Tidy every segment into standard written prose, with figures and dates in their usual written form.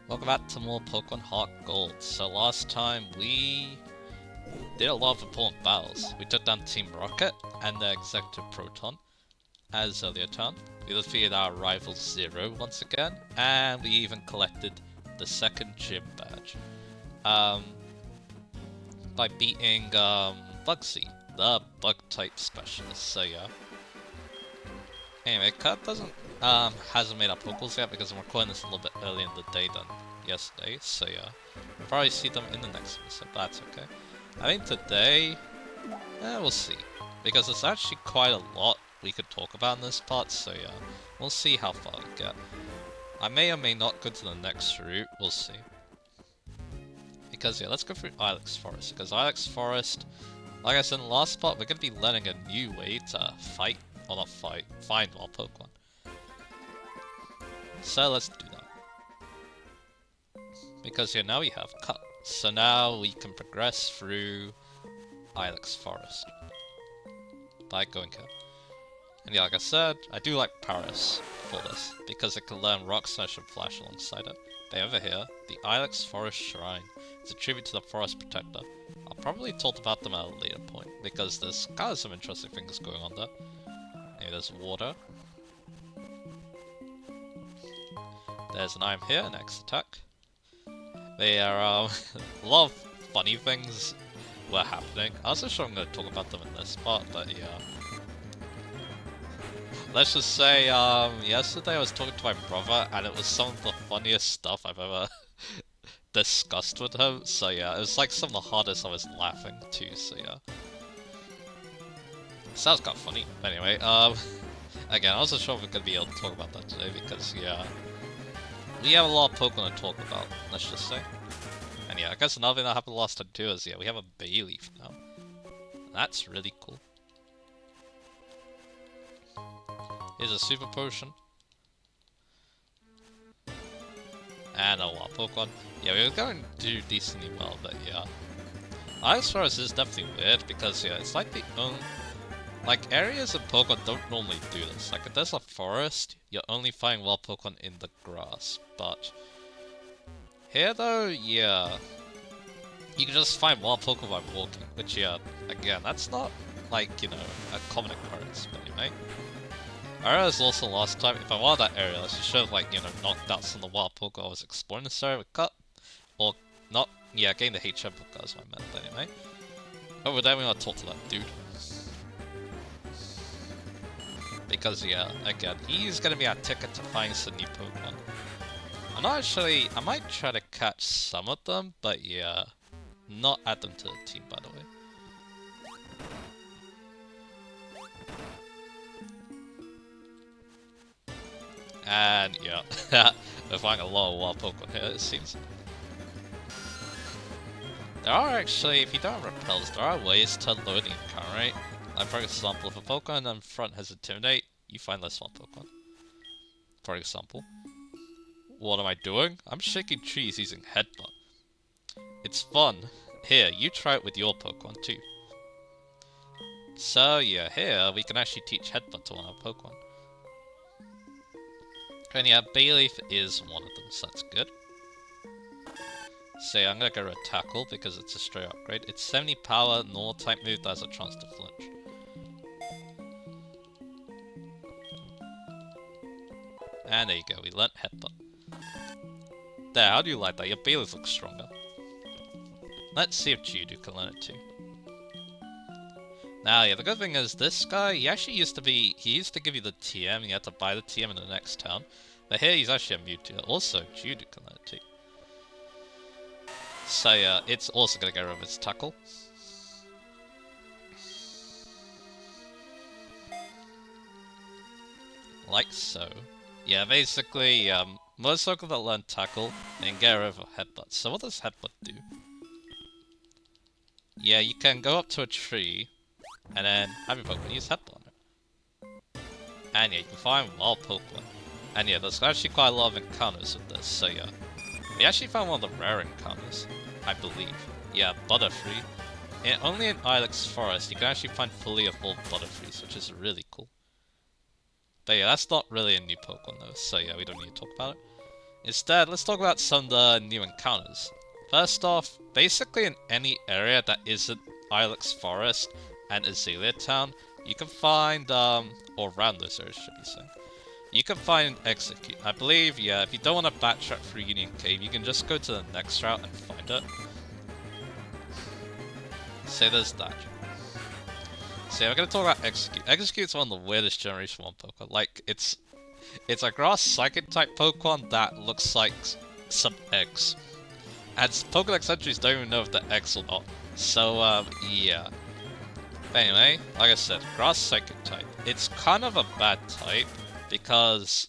Welcome back to more Pokemon Heart Gold. So last time we did a lot of important battles. We took down Team Rocket and their Executive Proton as earlier turn. We defeated our rival Zero once again, and we even collected the second gym badge. By beating Bugsy, the bug type specialist. So yeah. Anyway, Kurt hasn't made our Pokeballs yet because I'm recording this a little bit earlier in the day than yesterday, so yeah. We'll probably see them in the next episode, but that's okay. I think today, we'll see. Because there's actually quite a lot we could talk about in this part, so yeah. We'll see how far we get. I may or may not go to the next route, we'll see. Because yeah, let's go through Ilex Forest, because Ilex Forest, like I said in the last part, we're going to be learning a new way to fight, or not fight, find wild Pokemon. So let's do that. Because here now we have Cut. So now we can progress through Ilex Forest by going here. And yeah, like I said, I do like Paris for this, because it can learn Rock Smash and Flash alongside it. But over here, the Ilex Forest Shrine is a tribute to the Forest Protector. I'll probably talk about them at a later point, because there's kind of some interesting things going on there. Anyway, there's water. There's an item here, an X attack. There are a lot of funny things were happening. I'm not so sure I'm going to talk about them in this part, but yeah. Let's just say, yesterday I was talking to my brother, and it was some of the funniest stuff I've ever discussed with him, so yeah, it was like some of the hardest I was laughing too, so yeah. Sounds kind of funny. Anyway, again, I wasn't sure if we're going to be able to talk about that today, because yeah. We have a lot of Pokemon to talk about, let's just say. And yeah, I guess another thing that happened last time too is, yeah, we have a Bayleaf now. That's really cool. Here's a Super Potion. And a wild Pokemon. Yeah, we were going to do decently well, but yeah. Ilex Forest is definitely weird, because yeah, it's like the only... Like, areas of Pokemon don't normally do this. Like, if there's a forest, you're only finding wild Pokemon in the grass. But here, though, yeah, you can just find wild Pokemon by walking. Which, yeah, again, that's not, like, you know, a common occurrence. But anyway, I realized also last time, if I wanted that area, I should have, like, you know, knocked out some of the wild Pokemon I was exploring this area with Cut. Or, not, yeah, getting the HM Pokemon is what I meant, but anyway. Over there, we want to talk to that dude. Because, yeah, again, he's gonna be our ticket to find some new Pokemon. I'm not actually... I might try to catch some of them, but yeah, not add them to the team, by the way. And, yeah, we're finding a lot of wild Pokemon here, it seems. There are actually, if you don't have repels, there are ways to lower the encounter rate. Like, for example, if a Pokemon in front has Intimidate, you find less wild Pokemon. For example. What am I doing? I'm shaking trees using Headbutt. It's fun. Here, you try it with your Pokemon too. So yeah, here we can actually teach Headbutt to one of our Pokemon. And yeah, Bayleaf is one of them, so that's good. So yeah, I'm gonna go with Tackle because it's a straight upgrade. It's 70 power, normal type move that has a chance to flinch. And there you go, we learnt Headbutt. There, how do you like that? Your Bayleaf looks stronger. Let's see if Geodude can learn it too. Now, yeah, the good thing is this guy, he actually used to be... He used to give you the TM, and you had to buy the TM in the next town. But here, he's actually a Mewtwo. Also, Geodude can learn it too. So yeah, it's also going to get rid of its Tackle. Like so. Yeah, basically, most Pokemon that learn Tackle, and get rid of Headbutt. So what does Headbutt do? Yeah, you can go up to a tree, and then have your Pokemon use Headbutt on it. And yeah, you can find wild Pokemon. And yeah, there's actually quite a lot of encounters with this, so yeah. We actually found one of the rare encounters, I believe. Yeah, Butterfree. And only in Ilex Forest, you can actually find fully evolved Butterfrees, which is really cool. But yeah, that's not really a new Pokemon though, so yeah, we don't need to talk about it. Instead, let's talk about some of the new encounters. First off, basically in any area that isn't Ilex Forest and Azalea Town, you can find, or around those areas should be saying, you can find Execute. I believe, yeah, if you don't want to backtrack through Union Cave, you can just go to the next route and find it. So there's that. So yeah, we're gonna talk about Execute. Execute's one of the weirdest Generation 1 Pokemon. Like, it's a grass psychic type Pokemon that looks like some eggs. And Pokedex entries don't even know if they're eggs or not. So, yeah. But anyway, like I said, grass psychic type. It's kind of a bad type because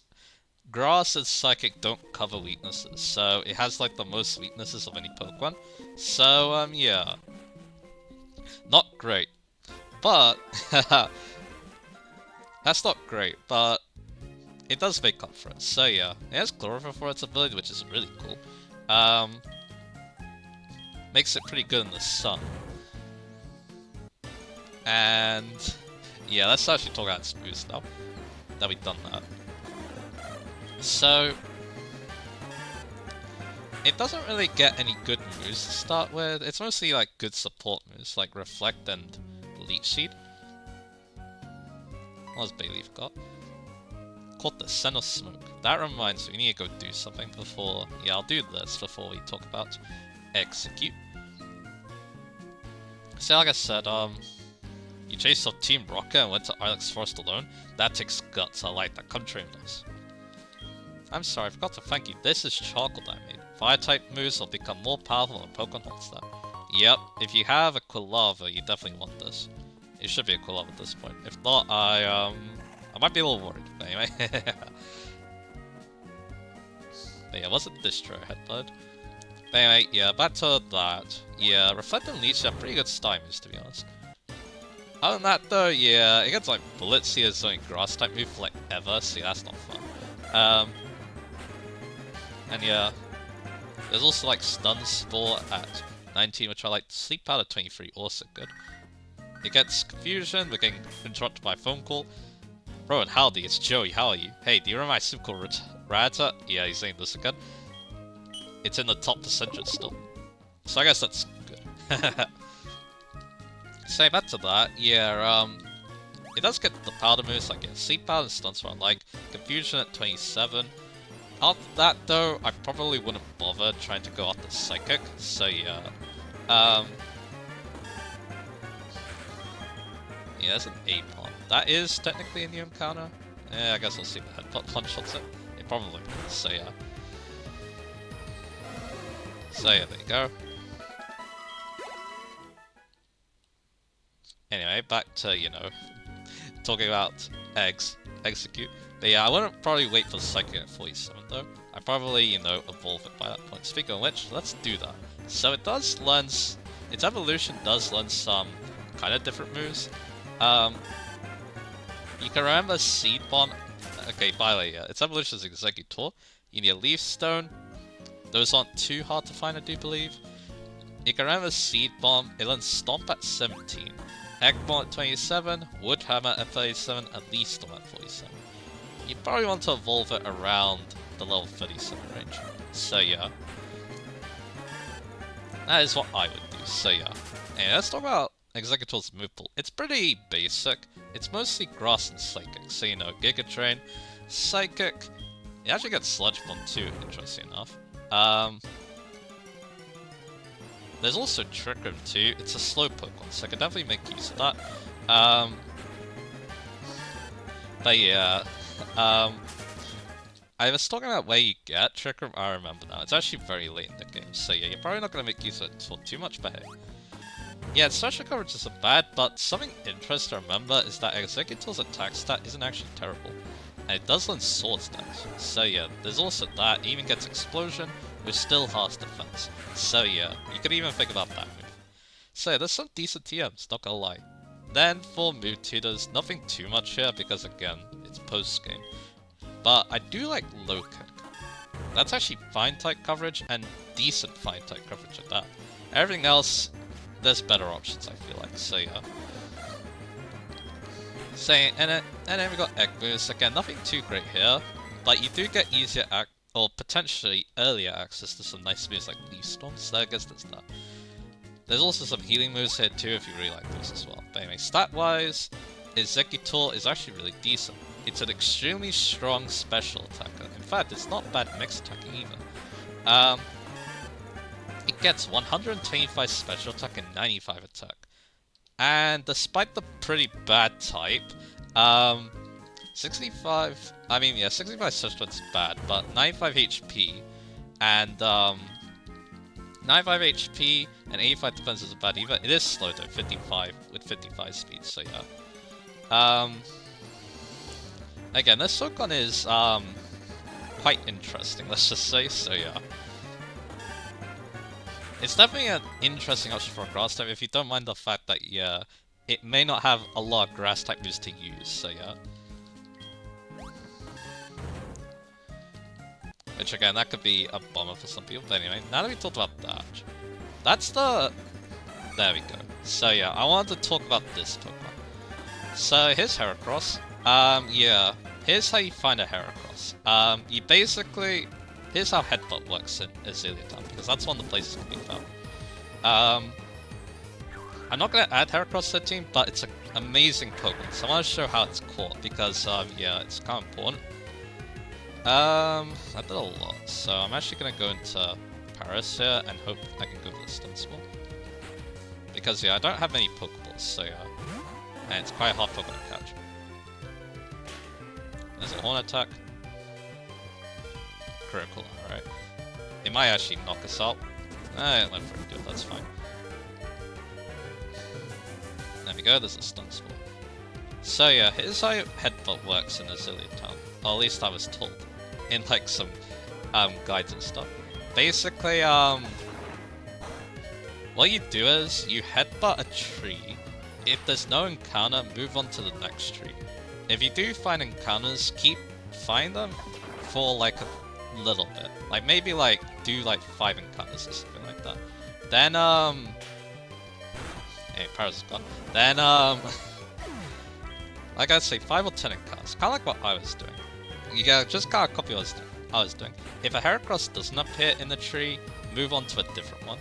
grass and psychic don't cover weaknesses. So it has like the most weaknesses of any Pokemon. So, yeah. Not great. But, that's not great, but it does make up for it. So yeah, it has Chlorophyll for its ability, which is really cool. Makes it pretty good in the sun. And yeah, let's actually talk about its moves now that we've done that. So it doesn't really get any good moves to start with. It's mostly like good support moves like Reflect and Leech Seed. What has Bayleaf got? Called the Scent of Smoke. That reminds me, we need to go do something before... Yeah, I'll do this before we talk about Execute. So like I said, you chased off Team Rocket and went to Ilex Forest alone. That takes guts. I like that. Come train with us. I'm sorry, I forgot to thank you. This is charcoal that I made. Fire-type moves will become more powerful when Pokemon holds that. Yep, if you have a Quilava, you definitely want this. It should be a Quilava at this point. If not, I might be a little worried. But anyway. But yeah, it wasn't Distro Headbutt. But anyway, yeah, back to that. Yeah, Reflect and Leech are pretty good style moves, to be honest. Other than that, though, yeah, it gets like Bullets here as only grass type move for like ever, so that's not fun. And yeah, there's also like Stun Spore at 19, which I like. Sleep Powder 23, also good. It gets Confusion, we're getting interrupted by a phone call. Bro, and howdy, it's Joey, how are you? Hey, do you remember my sim called Rata? Yeah, he's saying this again. It's in the top percentage still. So I guess that's good. Say back to that, yeah, it does get the powder moves, like Sleep Powder and Stun Spore, like Confusion at 27. After that though, I probably wouldn't bother trying to go after Psychic, so yeah. Yeah, that's an A-Pond. That is technically a new encounter. Yeah, I guess we'll see if the Headbutt one-shots it. It probably will, so yeah. So yeah, there you go. Anyway, back to, you know, talking about Execute. But yeah, I wouldn't probably wait for Psychic at 47 though. I'd probably, you know, evolve it by that point. Speaking of which, let's do that. So it does learn, its evolution does learn some kind of different moves. You can remember Seed Bomb. Okay, by the way, yeah, its evolution is Executor. You need a Leaf Stone. Those aren't too hard to find, I do believe. You can remember Seed Bomb. It learns Stomp at 17. Egg Bomb at 27. Wood Hammer at 37. And Leaf Storm at 47. You probably want to evolve it around the level 37 range. So yeah. That is what I would do, so yeah. And let's talk about Executor's move pool. It's pretty basic. It's mostly grass and psychic. So you know, Giga Drain, Psychic. It actually gets Sludge Bomb too, interesting enough. There's also Trick Room too. It's a slow Pokemon, so I can definitely make use of that. But yeah, I was talking about where you get Trick Room, I remember now. It's actually very late in the game, so yeah, you're probably not going to make use of it for too much, but hey. Yeah, its special coverage isn't bad, but something interesting to remember is that Executor's attack stat isn't actually terrible. And it does learn Sword stats. So yeah, there's also that. It even gets Explosion, which still has defense. So yeah, you could even think about that move. So yeah, there's some decent TMs, not gonna lie. Then for move tutors, nothing too much here because again, it's post-game. But I do like Low Kick. That's actually fine type coverage and decent fine type coverage at that. Everything else, there's better options I feel like, so yeah. And then we got Egg Boost. Again, nothing too great here, but you do get easier or potentially earlier access to some nice moves like Leaf Storm, so I guess there's that. There's also some healing moves here too if you really like those as well. But anyway, stat-wise, Executor is actually really decent. It's an extremely strong special attacker. In fact, it's not bad mix attacking either. It gets 125 special attack and 95 attack. And despite the pretty bad type, 65, I mean, yeah, 65 special attack's bad, but 95 HP and 95 HP and 85 defense isn't bad either. It is slow though, 55 with 55 speed, so yeah. Again, this Pokemon is quite interesting, let's just say, so yeah. It's definitely an interesting option for a grass type if you don't mind the fact that, yeah, it may not have a lot of grass type moves to use, so yeah. Which again, that could be a bummer for some people, but anyway, now that we talked about that, that's the... There we go. So yeah, I wanted to talk about this Pokemon. So here's Heracross. Yeah, here's how you find a Heracross. You basically... Here's how Headbutt works in Azalea Town, because that's one of the places it can be found. I'm not going to add Heracross to the team, but it's an amazing Pokemon, so I want to show how it's caught, because, yeah, it's kind of important. I did a lot, so I'm actually going to go into Paris here and hope I can go for the Stun Spore. Because, yeah, I don't have many Pokeballs, so yeah, and it's quite a hard Pokemon to catch. There's a Horn Attack. Critical, alright. It might actually knock us out. It went pretty good, that's fine. There we go, there's a Stun Spore. So yeah, here's how Headbutt works in Azalea Town. Or at least I was told. In like some guides and stuff. Basically, what you do is, you headbutt a tree. If there's no encounter, move on to the next tree. If you do find encounters, find them for like a little bit. Like maybe like do like 5 encounters or something like that. Then hey, Paris is gone. Then like I'd say 5 or 10 encounters. Kinda like what I was doing. You just gotta copy what I was doing. If a Heracross doesn't appear in the tree, move on to a different one.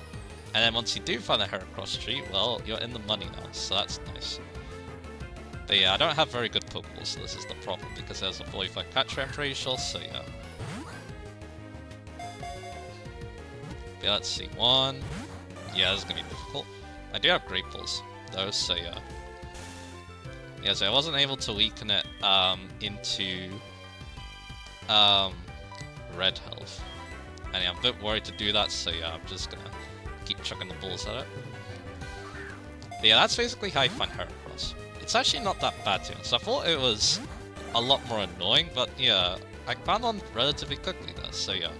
And then once you do find a Heracross tree, well, you're in the money now, so that's nice. But yeah, I don't have very good Pokeballs, so this is the problem, because there's a 45 catch rate, I'm pretty sure, so yeah. Yeah, let's see, 1. Yeah, this is gonna be difficult. I do have Great Balls, though, so yeah. Yeah, so I wasn't able to weaken it into red health. And yeah, I'm a bit worried to do that, so yeah, I'm just gonna keep chucking the balls at it. But yeah, that's basically how you find Heracross. It's actually not that bad to be honest. I thought it was a lot more annoying, but yeah, I found one relatively quickly there, so yeah.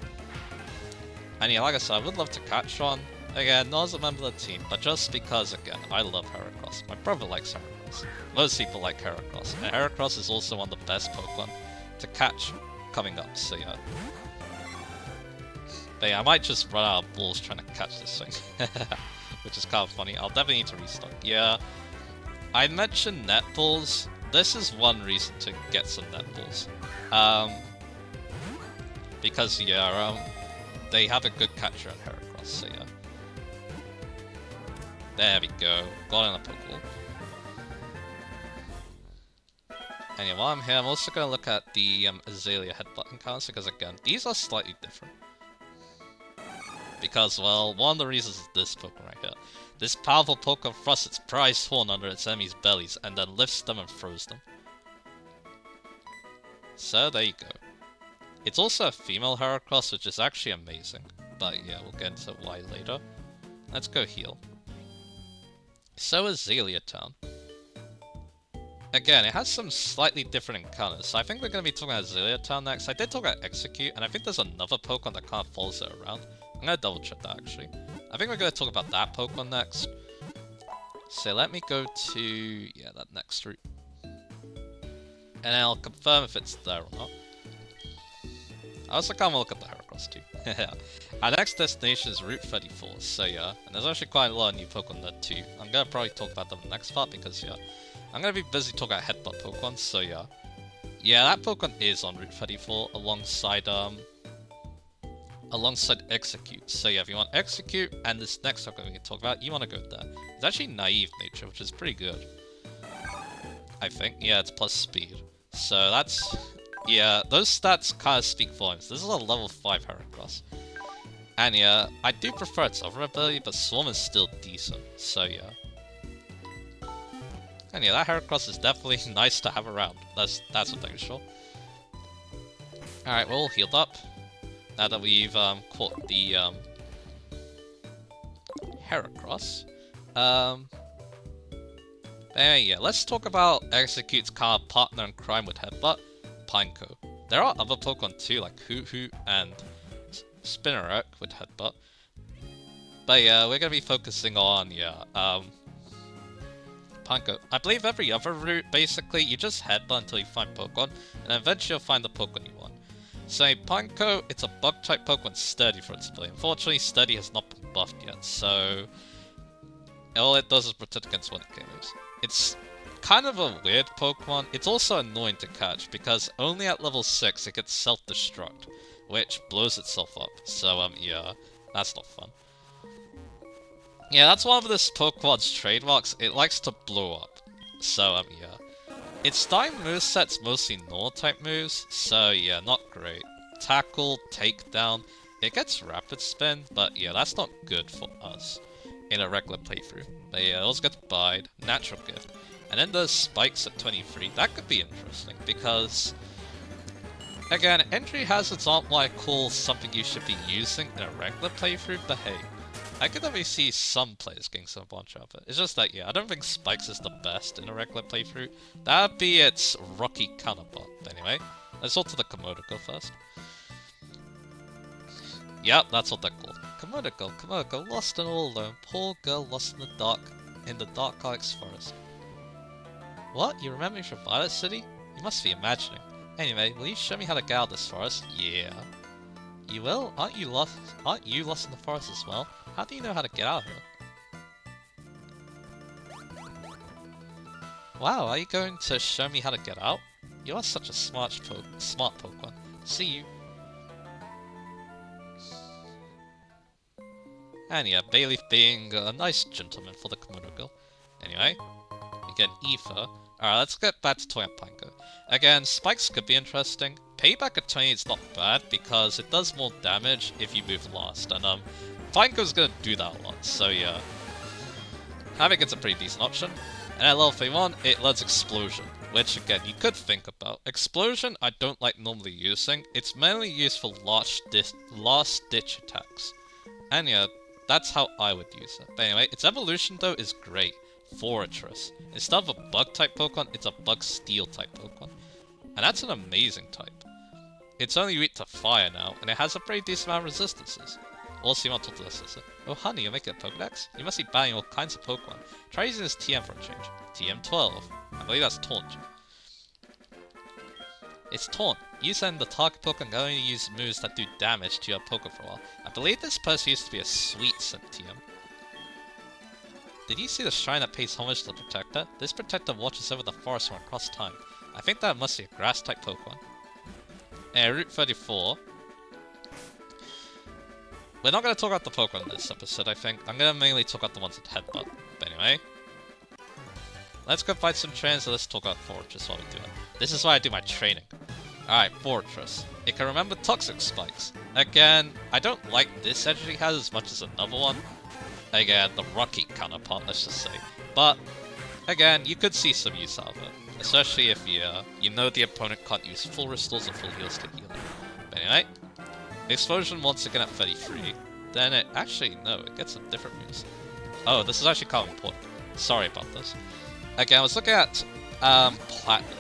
And yeah, like I said, I would love to catch one. Again, not as a member of the team, but just because, again, I love Heracross. My brother likes Heracross. Most people like Heracross. And Heracross is also one of the best Pokemon to catch coming up, so yeah. But yeah, I might just run out of balls trying to catch this thing. Which is kind of funny. I'll definitely need to restock. Yeah, I mentioned netballs. This is one reason to get some netballs. Because, yeah, they have a good catcher on Heracross, so yeah. There we go. Got in a Pokeball. And yeah, while I'm here, I'm also going to look at the Azalea Headbutt encounters, because again, these are slightly different. Because, well, one of the reasons is this Pokemon right here. This powerful Pokemon thrusts its prized horn under its enemies' bellies, and then lifts them and throws them. So, there you go. It's also a female Heracross, which is actually amazing. But yeah, we'll get into why later. Let's go heal. So, Azalea Town. Again, it has some slightly different encounters, so I think we're going to be talking about Azalea Town next. I did talk about Execute, and I think there's another Pokemon that kind of follows it around. I'm going to double check that, actually. I think we're going to talk about that Pokemon next. So let me go to, yeah, that next route. And then I'll confirm if it's there or not. I also kind of look at the Heracross too. Our next destination is Route 34, so yeah. And there's actually quite a lot of new Pokemon there too. I'm going to probably talk about them in the next part because, yeah, I'm going to be busy talking about Headbutt Pokemon, so yeah. Yeah, that Pokemon is on Route 34 alongside, alongside Execute. So yeah, if you want Execute and this next Pokemon we can talk about, you want to go there. It's actually Naive Nature, which is pretty good. I think. Yeah, it's plus speed. So that's... yeah, those stats kind of speak volumes. This is a level 5 Heracross. And yeah, I do prefer its other ability, but Swarm is still decent. So yeah. And yeah, that Heracross is definitely nice to have around. That's one thing for sure. Alright, we're all healed up. Now that we've caught the Heracross. Anyway, yeah, let's talk about Execute's kind of partner in crime with Headbutt, Pineco. There are other Pokemon too, like Hoot Hoot and Spinarak with Headbutt. But yeah, we're gonna be focusing on, yeah, Pineco. I believe every other route, basically, you just Headbutt until you find Pokemon, and eventually you'll find the Pokemon you want. So Pineco, it's a Bug-type Pokemon, Sturdy for its ability. Unfortunately, Sturdy has not been buffed yet, so all it does is protect against one moves. It's kind of a weird Pokemon. It's also annoying to catch, because only at level 6 it gets self-destruct, which blows itself up. So, yeah, that's not fun. Yeah, that's one of this Pokemon's trademarks. It likes to blow up. So, yeah. Its starting moveset's mostly normal-type moves, so yeah, not great. Tackle, Takedown, it gets Rapid Spin, but yeah, that's not good for us in a regular playthrough. But yeah, it also gets Bide, Natural Gift, and then there's Spikes at 23. That could be interesting, because again, Entry Hazards aren't what I call something you should be using in a regular playthrough, but hey, I could definitely see some players getting some bunch of it. It's just that, yeah, I don't think Spikes is the best in a regular playthrough. That'd be its rocky counterpart. But anyway, let's talk to the Komodo first. Yep, that's what they're called. Komodo, lost and all alone. Poor girl lost in the dark Alex forest. What? You remember me from Violet City? You must be imagining. Anyway, will you show me how to get out of this forest? Yeah. You will? Aren't you lost in the forest as well? How do you know how to get out here? Wow, are you going to show me how to get out? You are such a smart Pokemon. See you. And yeah, Bayleaf being a nice gentleman for the Komodo girl. Anyway, we get Ether. Alright, let's get back to Toyota Pineco. Again, Spikes could be interesting. Payback at 20 is not bad because it does more damage if you move last. And Pineco's gonna do that a lot, so yeah. Having it's a pretty decent option. And at level 31, it learns Explosion, which again, you could think about. Explosion, I don't like normally using. It's mainly used for last-ditch attacks. And yeah, that's how I would use it. But anyway, its evolution though is great. Fortress. Instead of a Bug-type Pokemon, it's a Bug-Steel-type Pokemon. And that's an amazing type. It's only weak to fire now, and it has a pretty decent amount of resistances. Also, you want to talk to this sister. Oh honey, you're making a Pokedex? You must be buying all kinds of Pokemon. Try using this TM for a change. TM12. I believe that's Taunt. It's Taunt. Use and the target Pokemon can only use moves that do damage to your Pokemon for a while. I believe this person used to be a Sweet Scent TM. Did you see the shrine that pays homage to the Protector? This Protector watches over the forest from across time. I think that must be a Grass-type Pokemon. And Route 34. We're not going to talk about the Pokemon in this episode, I think. I'm going to mainly talk about the ones that Headbutt. But anyway. Let's go fight some trainers and let's talk about Fortress while we do it. This is why I do my training. Alright, Fortress. It can remember Toxic Spikes. Again, I don't like this energy it has as much as another one. Again, the rocky counterpart, let's just say. But, again, you could see some use out of it. Especially if you know the opponent can't use full restores or full heals to heal it. But anyway, Explosion once again at 33. Then it, actually, no, it gets some different moves. Oh, this is actually kind of important. Sorry about this. Again, I was looking at Platinum.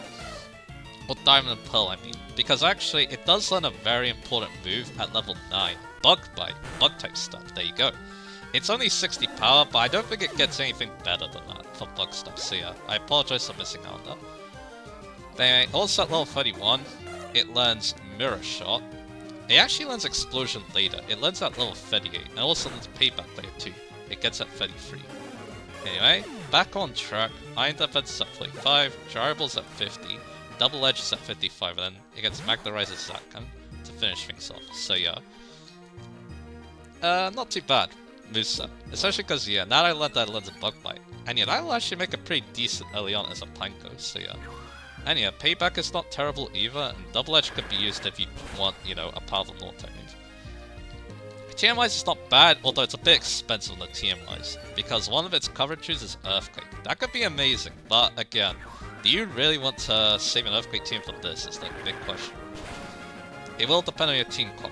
Or Diamond and Pearl, I mean. Because actually, it does learn a very important move at level 9. Bug Bite. Bug-type stuff. There you go. It's only 60 power, but I don't think it gets anything better than that for bug stuff, so yeah, I apologize for missing out on that. But anyway, also at level 31, it learns Mirror Shot. It actually learns Explosion later. It learns at level 38, and also learns Payback later too. It gets at 33. Anyway, back on track, Iron Defense is at 45, Gyrables at 50, Double Edge is at 55, and then it gets Magnetized Zakan to finish things off, so yeah. Not too bad moveset. Especially because, yeah, now that I learned that it learns a bug bite. And yeah, that'll actually make it pretty decent early on as a Panko, so yeah. And yeah, payback is not terrible either, and double edge could be used if you want, you know, a powerful North type move. TM-wise is not bad, although it's a bit expensive on the TM-wise, because one of its coverages is Earthquake. That could be amazing, but again, do you really want to save an Earthquake team for this is the big question. It will depend on your team comp.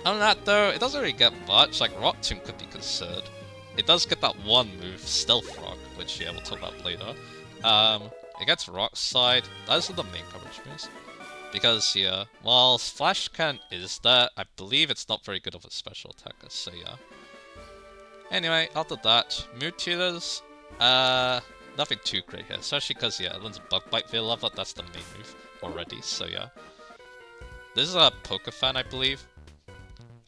Other than that though, it doesn't really get much, like Rock Tomb could be considered. It does get that one move, Stealth Rock, which yeah, we'll talk about later. It gets Rock Slide, those are the main coverage moves. Because, yeah, while Flash Cannon is there, I believe it's not very good of a special attacker, so yeah. Anyway, after that, Mood Tutors, nothing too great here, especially because, yeah, it learns Bug Bite via level, that's the main move already, so yeah. This is a Poké fan, I believe.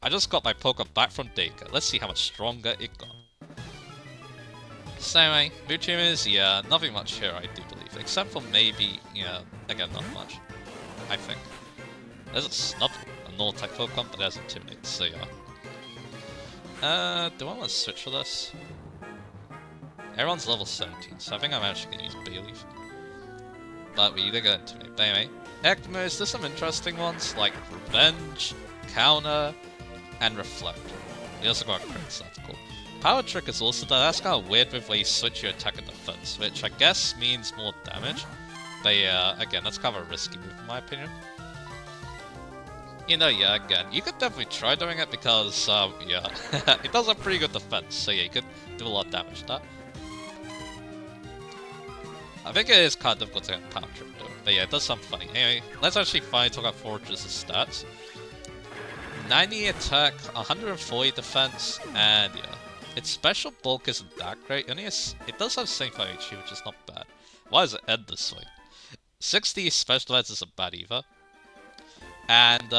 I just got my Poké back from Deka, let's see how much stronger it got. So anyway, Mood Tutors, yeah, nothing much here, I do believe, except for maybe, yeah, again, not much. I think. There's a Snub, a Null type Pokemon, but there's Intimidate, so yeah. Do I want to switch for this? Everyone's level 17, so I think I'm actually going to use Bayleaf. But we either get Intimidate. But anyway, Ectomos, there's some interesting ones, like Revenge, Counter, and Reflect. You also got a Crit, so that's cool. Power Trick is also there, that's kind of weird with where you switch your attack and defense, which I guess means more damage. But yeah, again, that's kind of a risky move in my opinion. You know, yeah, again, you could definitely try doing it because, yeah, it does have pretty good defense, so yeah, you could do a lot of damage to that. I think it is kind of difficult to get Power Trip though, but yeah, it does sound funny. Anyway, let's actually finally talk about Fortress' stats. 90 attack, 140 defense, and yeah, its special bulk isn't that great, only it does have 75 HP, which is not bad. Why does it end this way? 60 special defense isn't bad either. And,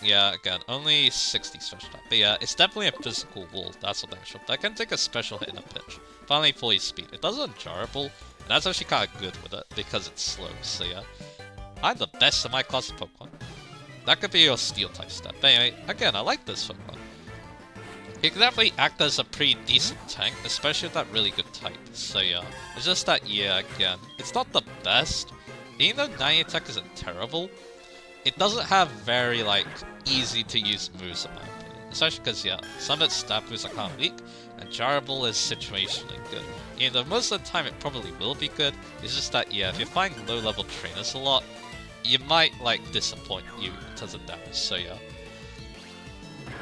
yeah, again, only 60 special attack. But yeah, it's definitely a physical wall, that's what that shows. That can take a special hit in a pinch. Finally, 40 speed. It does unjarable, and that's actually kind of good with it, because it's slow, so yeah. I'm the best in my class of Pokemon. That could be your Steel type stat. But anyway, again, I like this Pokemon. He can definitely act as a pretty decent tank, especially with that really good type, so yeah. It's just that, yeah, again, it's not the best. Even though 90 attack isn't terrible, it doesn't have very, like, easy to use moves in my opinion. Especially because, yeah, some of its stab moves are kind of weak, and Jarable is situationally good. Even though most of the time it probably will be good, it's just that, yeah, if you're fighting low-level trainers a lot, you might, like, disappoint you in terms of damage, so yeah.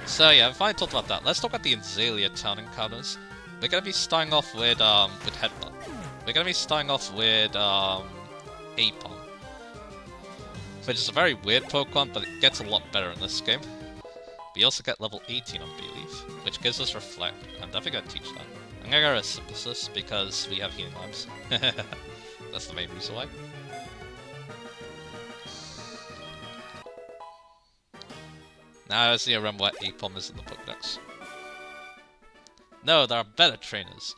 So yeah, we finally talked about that. Let's talk about the Azalea town encounters. We're gonna be starting off with Headbutt. We're gonna be starting off with, Apom. Which is a very weird Pokemon, but it gets a lot better in this game. We also get level 18 on Bayleaf, which gives us Reflect. I'm definitely gonna teach that. I'm gonna go to Synthesis because we have healing labs. That's the main reason why. Now I see remember what Apom is in the Pokédex. No, there are better trainers.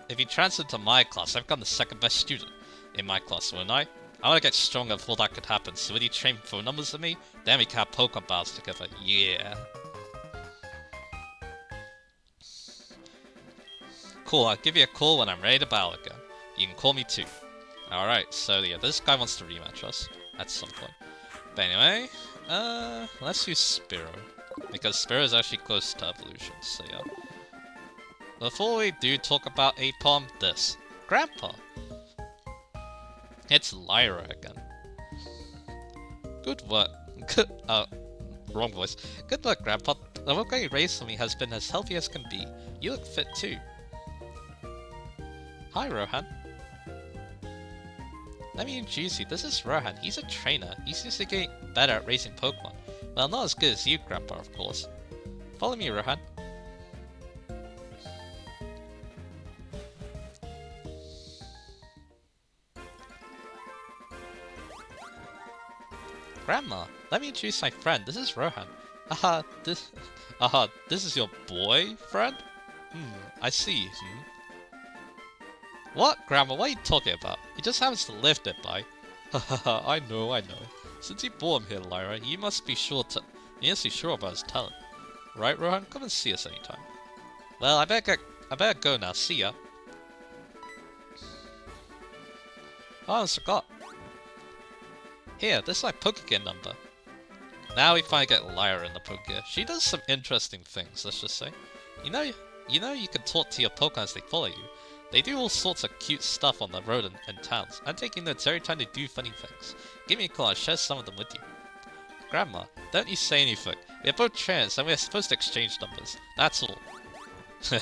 If you transfer to my class, I've become the second best student in my class, wouldn't I? I want to get stronger before that could happen, so when you train phone numbers with me, then we can have Pokemon battles together, yeah. Cool, I'll give you a call when I'm ready to battle again. You can call me too. Alright, so yeah, this guy wants to rematch us at some point. But anyway, let's use Spearow. Because Spearow is actually close to evolution, so yeah. Before we do talk about Apom, this. Grandpa! It's Lyra again. Good work. Wrong voice. Good work, Grandpa. The work you raised for me has been as healthy as can be. You look fit too. Hi, Rohan. Let me introduce you. This is Rohan. He's a trainer. He seems to get better at raising Pokemon. Well, not as good as you, Grandpa, of course. Follow me, Rohan. Grandma, let me introduce my friend. This is Rohan. This is your boyfriend? I see. What, Grandma? What are you talking about? He just happens to live nearby. Hahaha, I know. Since you brought him here, Lyra, you must be sure about his talent. Right, Rohan? Come and see us anytime. Well, I better go now. See ya. Oh, I almost forgot. Here, this is my Pokégear number. Now we finally get Lyra in the Pokégear. She does some interesting things, let's just say. You know you can talk to your Pokemon as they follow you. They do all sorts of cute stuff on the road and towns. I'm taking notes every time they do funny things. Give me a call, I'll share some of them with you. Grandma, don't you say anything. We're both trainers and we're supposed to exchange numbers. That's all. So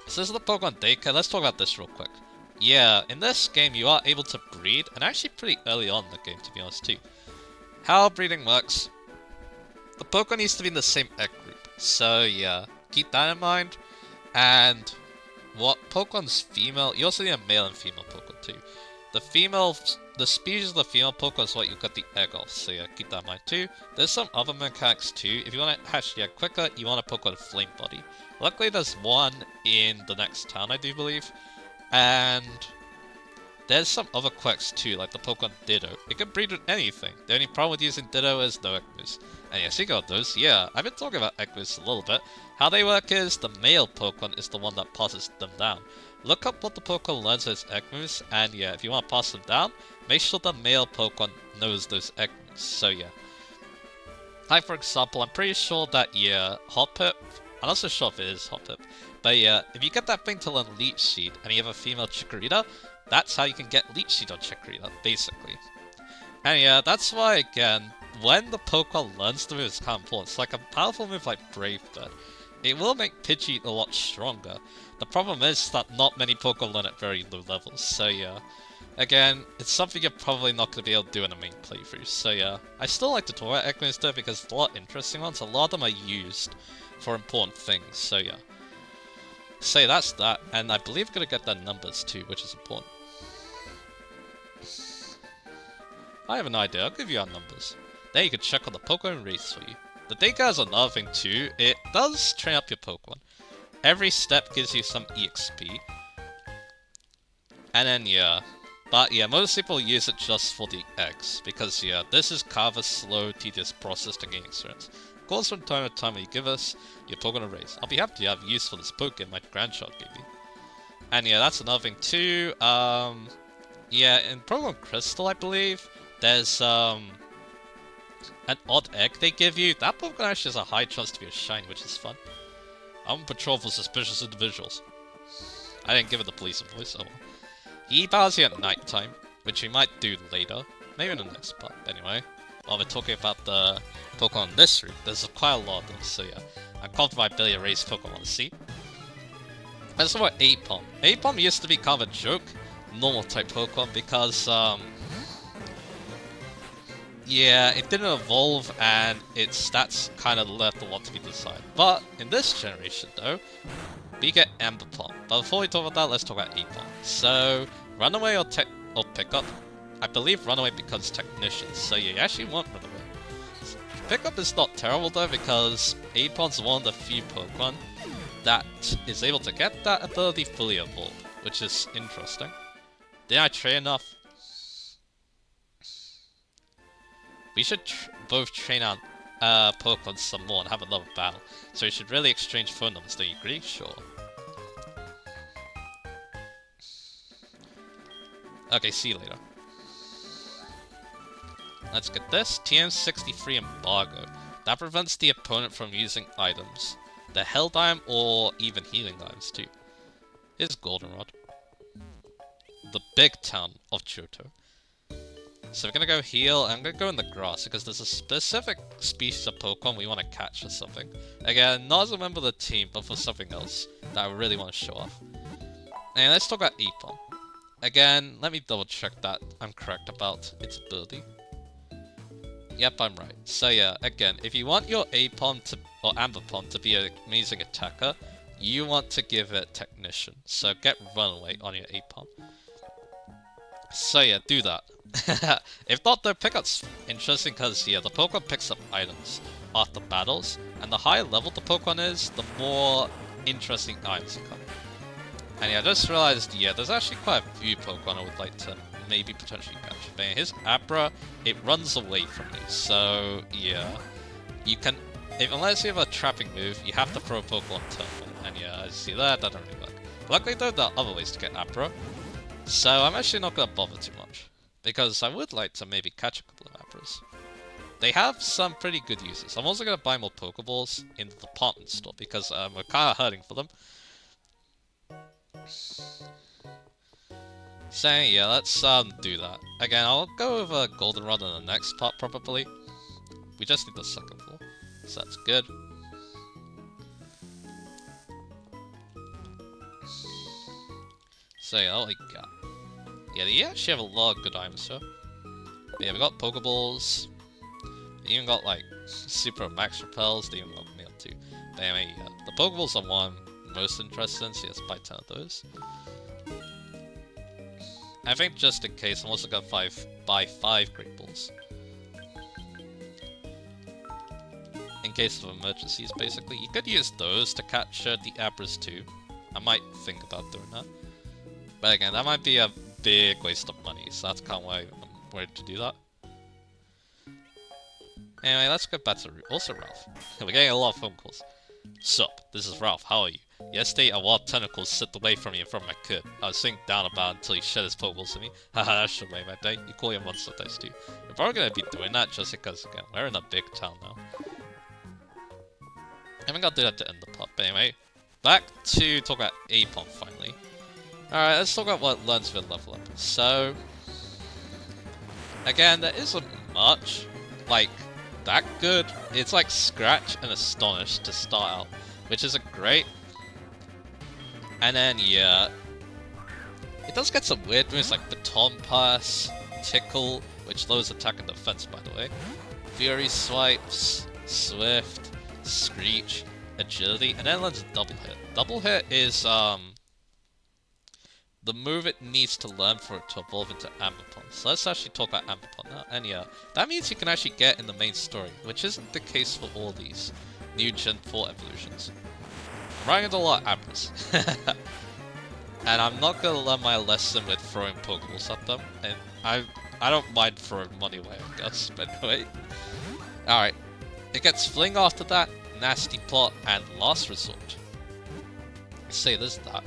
this is the Pokemon Daycare. Let's talk about this real quick. Yeah, in this game you are able to breed, and actually pretty early on in the game to be honest too. How breeding works. The Pokemon needs to be in the same egg group. So yeah, keep that in mind. And what Pokemon's female, you also need a male and female Pokemon too. The species of the female Pokemon is what you got the egg off, so yeah, keep that in mind too. There's some other mechanics too. If you want to hatch the egg quicker, you want a Pokemon with Flame Body. Luckily there's one in the next town, I do believe. And there's some other quirks too, like the Pokemon Ditto. It can breed with anything. The only problem with using Ditto is no Ekmus. And yes, you got those. Yeah, I've been talking about Ekmus a little bit. How they work is the male Pokemon is the one that passes them down. Look up what the Pokemon learns as Ekmus, and yeah, if you want to pass them down, make sure the male Pokemon knows those Ekmus. So yeah. Like for example, I'm pretty sure that yeah, Hoppip, I'm not so sure if it is Hoppip, but yeah, if you get that thing to learn Leech Seed and you have a female Chikorita, that's how you can get Leech Seed on Chikorita, basically. And yeah, that's why again, when the Pokemon learns the move, it's kind of important. It's like a powerful move like Brave Bird. It will make Pidgey a lot stronger. The problem is that not many Pokemon learn at very low levels, so yeah. Again, it's something you're probably not going to be able to do in a main playthrough, so yeah. I still like to talk about Ekmus though, because there's a lot of interesting ones. A lot of them are used for important things, so yeah. So that's that, and I believe we're going to get their numbers too, which is important. I have an idea, I'll give you our numbers. There you can check on the Pokemon race for you. The Daycare is another thing too, it does train up your Pokemon. Every step gives you some EXP. And then yeah. But yeah, most people use it just for the eggs, because yeah, this is kind of a slow, tedious process to gain experience. Of course, from time to time when you give us your Pokemon a race, I'll be happy to have use for this Pokemon my grandchild gave me. And yeah, that's another thing too. Yeah, in Pokemon Crystal, I believe, there's an odd egg they give you. That Pokemon actually has a high chance to be a shiny, which is fun. I'm on patrol for suspicious individuals. I didn't give it the police a voice, oh well. He battles you at night time, which we might do later. Maybe in the next part, anyway. While we're talking about the Pokemon on this route, there's quite a lot of them, so yeah. I'm confident my ability to raise Pokemon to see. Let's talk about Apom. Apom used to be kind of a joke, normal type Pokemon, because, yeah, it didn't evolve and its stats kind of left a lot to be desired. But in this generation, though, we get Ambipom. But before we talk about that, let's talk about Apom. So, Runaway or Pickup. I believe Runaway becomes Technician, so yeah, you actually want Runaway. Pickup is not terrible though, because Apom's one of the few Pokemon that is able to get that ability fully evolved, which is interesting. Did I train enough? We should both train our Pokemon some more and have another battle. So we should really exchange phone numbers, do you agree? Sure. Okay, see you later. Let's get this. TM63 Embargo. That prevents the opponent from using items. The Held Item or even healing items too. Here's Goldenrod. The big town of Johto. So we're gonna go heal, and I'm gonna go in the grass because there's a specific species of Pokemon we want to catch or something. Again, not as a member of the team, but for something else that I really want to show off. And let's talk about Apom. Again, let me double check that I'm correct about its ability. Yep, I'm right. So yeah, again, if you want your Apom to, or Ambipom to be an amazing attacker, you want to give it Technician. So get Runaway on your Apom. So yeah, do that. If not, though, Pickup's interesting because, yeah, the Pokemon picks up items after battles, and the higher level the Pokemon is, the more interesting items come. And yeah, I just realized, yeah, there's actually quite a few Pokemon I would like to maybe potentially catch. But yeah, his Abra, it runs away from you, so yeah. You can, unless you have a trapping move, you have to throw a Pokemon turn one. And yeah, I see that doesn't really work. Luckily though, there are other ways to get Abra, so I'm actually not going to bother too much. Because I would like to maybe catch a couple of Abras. They have some pretty good uses. I'm also going to buy more Pokeballs in the department store, because we're kind of hurting for them. So yeah, let's do that. Again, I'll go over Goldenrod in the next part probably. We just need the second floor, so that's good. So yeah, what we got? Yeah, they actually have a lot of good items here. But yeah, we got Pokeballs. They even got like Super Max Repels. They even got Mail too. But anyway, yeah, the Pokeballs are one I'm most interested in, so let's buy 10 of those. I think just in case, I'm also gonna buy 5 Great Balls. In case of emergencies, basically. You could use those to capture the Abras too. I might think about doing that. But again, that might be a big waste of money, so that's kind of why I'm worried to do that. Anyway, let's go back to also Ralph. We're getting a lot of phone calls. Sup, this is Ralph, how are you? Yesterday, a wild tentacle slipped away from me in front of my crib. I was sitting down about it until he shed his Pokeballs at me. Haha, that should make my day. You call your monster dice too. We're probably gonna be doing that just because, again, we're in a big town now. I haven't got to do that to end the part, but anyway. Back to talk about Apom finally. Alright, let's talk about what learns with level up. So, again, there isn't much, like, that good. It's like Scratch and Astonish to start out, which isn't great. And then, yeah, it does get some weird moves like Baton Pass, Tickle, which lowers attack and defense, by the way. Fury Swipes, Swift, Screech, Agility, and then learns Double Hit. Double Hit is, the move it needs to learn for it to evolve into Ambipom. So let's actually talk about Ambipom now. And yeah, that means you can actually get in the main story, which isn't the case for all these new Gen 4 evolutions. I'm running into a lot of Abras. And I'm not going to learn my lesson with throwing Pokeballs at them. And I don't mind throwing money away, I guess, but anyway. Alright, it gets Fling after that, Nasty Plot, and Last Resort. Say this, that.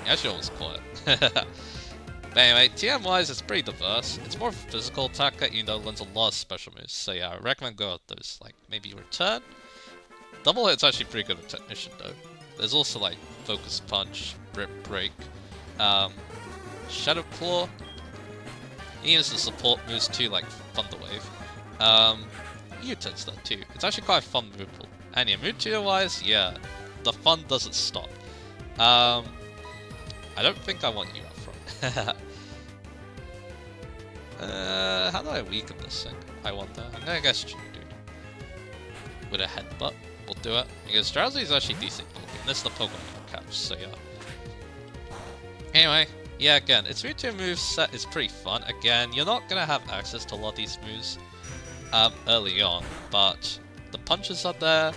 I actually almost caught it. But anyway, TM-wise, it's pretty diverse. It's more of a physical attacker, even though it learns a lot of special moves. So yeah, I recommend go with those, like, maybe Return. Double Hit's actually pretty good with Technician, though. There's also, like, Focus Punch, Rip Break, Shadow Claw. He uses the support moves too, like Thunder Wave. U-turns though, too. It's actually quite a fun move pool. And yeah, Mewtwo-wise, yeah, the fun doesn't stop. I don't think I want you up front. How do I weaken this thing? I wonder. I'm gonna guess Geodude. With a headbutt, we'll do it. Because Drowsy is actually decent looking. This is the Pokemon I'll catch, so yeah. Anyway, yeah, again, its Mewtwo moveset is pretty fun. Again, you're not gonna have access to a lot of these moves early on, but the punches are there,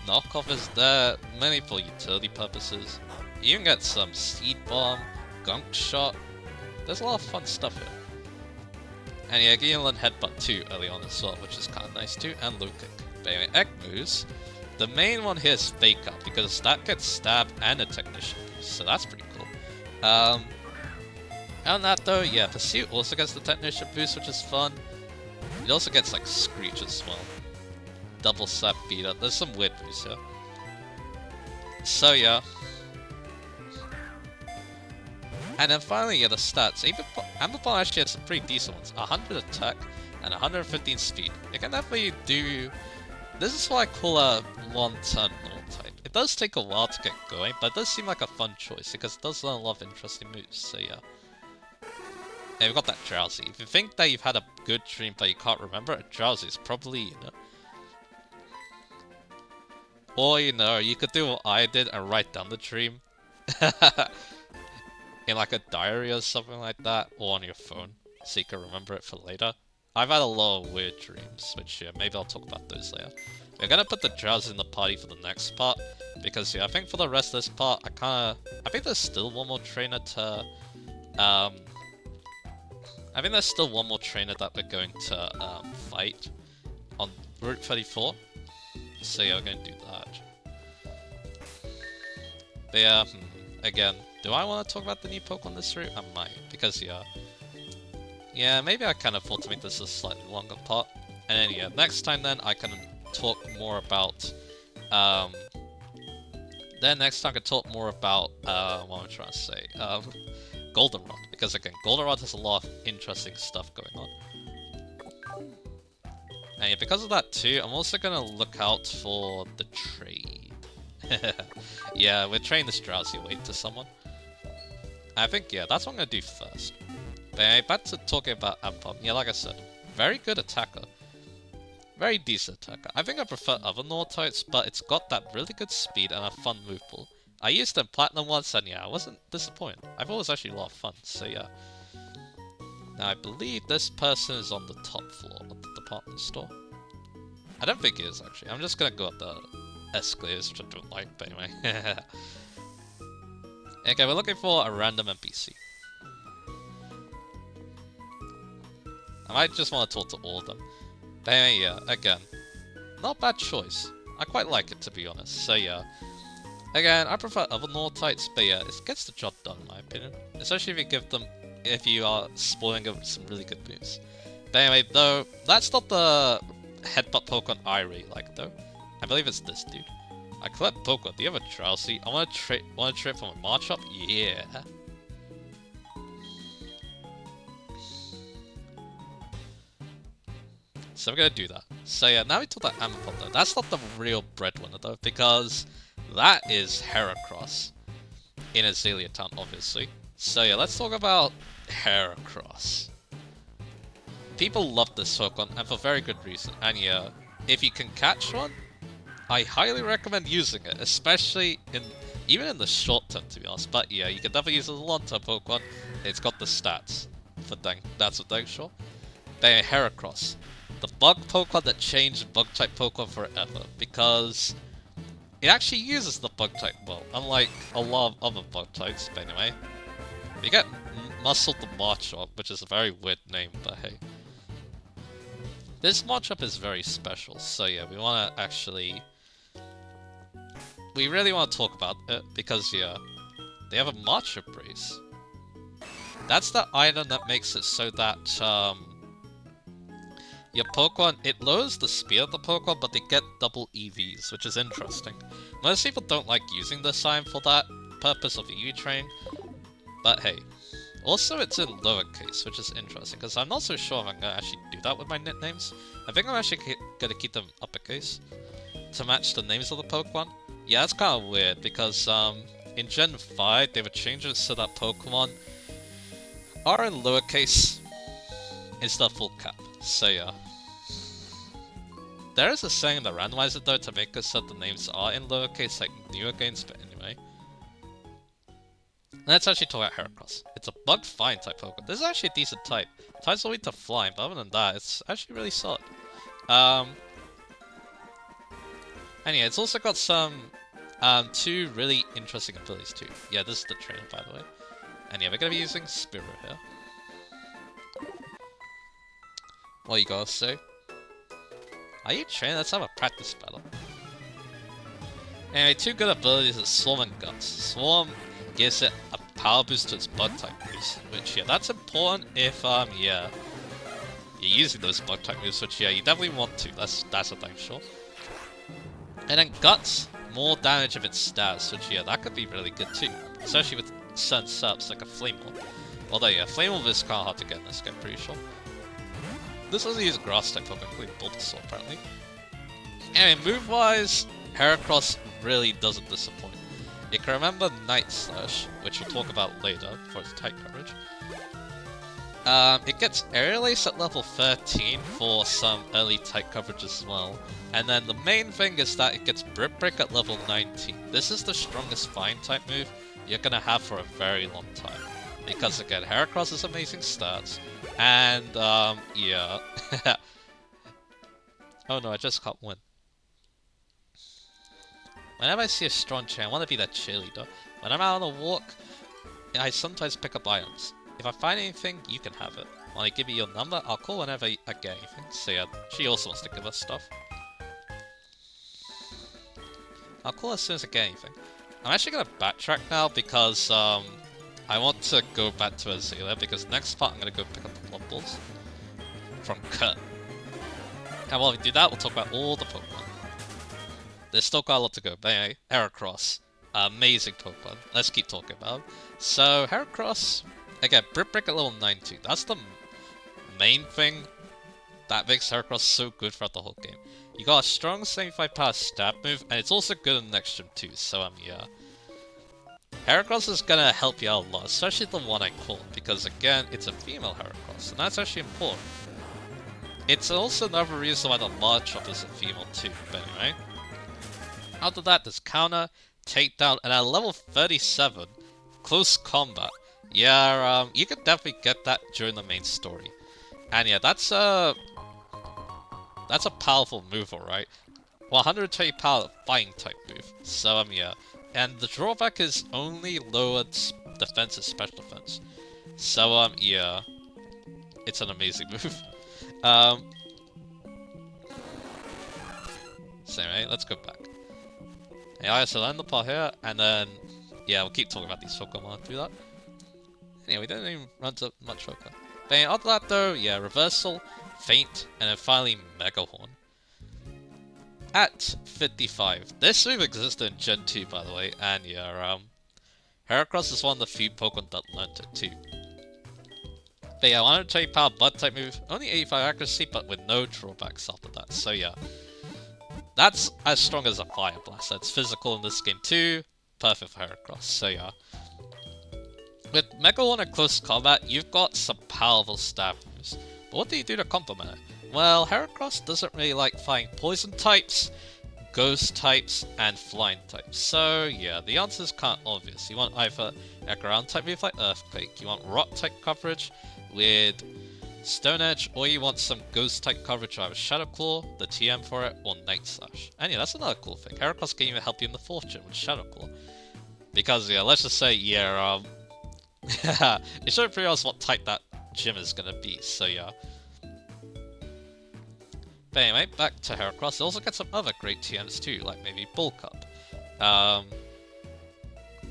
knockoff is there, mainly for utility purposes. You even get some Seed Bomb, Gunk Shot. There's a lot of fun stuff here. And yeah, you can learn Headbutt too early on as well, which is kind of nice too, and Low Kick. But anyway, Egg moves. The main one here is Fake Out, because that gets Stab and a Technician boost, so that's pretty cool. And that though, yeah, Pursuit also gets the Technician boost, which is fun. It also gets like Screech as well. Double Slap Beat Up. There's some weird moves here. So yeah. And then finally, yeah, the stats. Ambipom actually has some pretty decent ones. 100 attack and 115 speed. It can definitely do... This is what I call a one-turn normal type. It does take a while to get going, but it does seem like a fun choice because it does learn a lot of interesting moves, so yeah. Yeah, we've got that Drowsy. If you think that you've had a good dream but you can't remember it, Drowsy is probably, you know. Or, you know, you could do what I did and write down the dream. In like a diary or something like that, or on your phone, so you can remember it for later. I've had a lot of weird dreams, which yeah, maybe I'll talk about those later. we're gonna put the Drowsy in the party for the next part, because yeah, I think for the rest of this part, I think there's still one more trainer to, I think there's still one more trainer that we're going to, fight on Route 34, so yeah, we're gonna do that. But yeah, again, do I want to talk about the new Pokemon on this route? I might, because yeah, maybe I can afford to make this a slightly longer part. And then yeah, next time then I can talk more about, next time I can talk more about, what I'm trying to say, Goldenrod. Because again, Goldenrod has a lot of interesting stuff going on. And yeah, because of that too, I'm also gonna look out for the trade. Yeah, we're trading this Drowsy away to someone. I think, yeah, that's what I'm gonna do first. But anyway, back to talking about Ampom. Yeah, like I said, very good attacker. Very decent attacker. I think I prefer other Nortypes, but it's got that really good speed and a fun move pool. I used it in Platinum once, and yeah, I wasn't disappointed. I thought it was actually a lot of fun, so yeah. Now, I believe this person is on the top floor of the department store. I don't think he is, actually. I'm just gonna go up the escalators, which I don't like, but anyway. Okay, we're looking for a random NPC. I might just want to talk to all of them. But anyway, yeah, again, not a bad choice. I quite like it, to be honest, so yeah. Again, I prefer other Nortypes, but yeah, it gets the job done in my opinion. Especially if you are spoiling them with some really good moves. But anyway, though, that's not the headbutt Pokemon I really like, though. I believe it's this dude. I collect Pokemon. Do you have a Drowsy? I want to trade from a March up? Yeah. So we're gonna do that. So yeah, now we talk about Ampom though. That's not the real breadwinner though, because that is Heracross in Azalea Town, obviously. So yeah, let's talk about Heracross. People love this Pokemon, and for very good reason. And yeah, if you can catch one, I highly recommend using it, especially even in the short term, to be honest. But yeah, you can definitely use it as a long-term Pokemon. It's got the stats for that's for dang sure. Then Heracross, the bug Pokemon that changed bug-type Pokemon forever, because it actually uses the bug-type well, unlike a lot of other bug-types. But anyway, you get Muscle the Marchup, which is a very weird name, but hey. This Marchup is very special, so yeah, we really want to talk about it, because yeah, they have a Marchup Brace. That's the item that makes it so that, your Pokemon, it lowers the speed of the Pokemon, but they get double EVs, which is interesting. Most people don't like using this item for that purpose of EV train, but hey. Also, it's in lowercase, which is interesting, because I'm not so sure if I'm going to actually do that with my nicknames. I think I'm actually going to keep them uppercase to match the names of the Pokemon. Yeah, that's kind of weird, because in Gen 5, they were changing it so that Pokemon are in lowercase instead of full cap. So yeah. There is a saying in the randomizer though to make it so the names are in lowercase like newer games, but anyway. Let's actually talk about Heracross. It's a bug fine type Pokemon. This is actually a decent type. Types are weak to flying, but other than that, it's actually really solid. And yeah, it's also got some two really interesting abilities too. Yeah, this is the trainer by the way. And yeah, we're gonna be using Spearow here. What you gotta say? Are you trained? Let's have a practice battle. Anyway, two good abilities are Swarm and Guts. Swarm gives it a power boost to its bug type moves, which yeah, that's important if yeah, you're using those bug type moves, which yeah, you definitely want to. That's a thing, sure. And then Guts, more damage if it stabs, which yeah, that could be really good too, especially with certain subs like a Flame Orb. Although yeah, Flame Orb is kind of hard to get in this game, pretty sure. This doesn't use grass type Pokemon, including Bulbasaur apparently. Anyway, move-wise, Heracross really doesn't disappoint. You can remember Night Slash, which we'll talk about later for its type coverage. It gets Aerial Ace at level 13 for some early type coverage as well. And then the main thing is that it gets Brick Break at level 19. This is the strongest Fine type move you're gonna have for a very long time. Because again, Heracross has amazing stats. And, yeah. Oh no, I just got one. Whenever I see a strong chair, I want to be that cheerleader. When I'm out on a walk, I sometimes pick up items. If I find anything, you can have it. When I give you your number, I'll call whenever I get anything. So yeah, she also wants to give us stuff. I'll call as soon as I get anything. I'm actually going to backtrack now because I want to go back to Azalea because next part I'm going to go pick up the blood balls from Kurt. And while we do that, we'll talk about all the Pokemon. There's still quite a lot to go, but anyway, Heracross. Amazing Pokemon. Let's keep talking about him. So, Heracross, again, Brick at level 92. That's the main thing that makes Heracross so good throughout the whole game. You got a strong 75 power stab move, and it's also good in the next gym too, so yeah. Heracross is gonna help you out a lot, especially the one I called, because again, it's a female Heracross, and that's actually important. It's also another reason why the Larchop is a female too, but anyway. After that, there's Counter, Takedown, and at level 37, Close Combat. Yeah, you can definitely get that during the main story. And yeah, that's a powerful move, alright. Well, 120 power fighting type move. So yeah. And the drawback is only lowered defense and special defense. So yeah. It's an amazing move. So anyway, let's go back. Yeah, so I'll end the part here, and then yeah, we'll keep talking about these Pokemon through that. Anyway, we didn't even run to much Pokemon. But yeah, after that though, yeah, Reversal, Faint, and then finally Mega Horn. At 55. This move existed in Gen 2, by the way, and yeah, Heracross is one of the few Pokemon that learned it too. But yeah, 120 power Bud type move, only 85 accuracy, but with no drawbacks after that, so yeah. That's as strong as a Fire Blast. It's physical in this game too, perfect for Heracross, so yeah. With Mega Horn and Close Combat, you've got some powerful stab moves. But what do you do to complement it? Well, Heracross doesn't really like fighting poison types, ghost types, and flying types. So yeah, the answer is kind of obvious. You want either a ground type move like Earthquake, you want rock type coverage with Stone Edge, or you want some ghost type coverage either Shadow Claw, the TM for it, or Night Slash. And yeah, that's another cool thing. Heracross can even help you in the 4th gym with Shadow Claw. Because yeah, let's just say, yeah, it showed pretty obvious what type that gym is gonna be, so yeah. But anyway, back to Heracross. It also gets some other great TMs too, like maybe Bulk Up.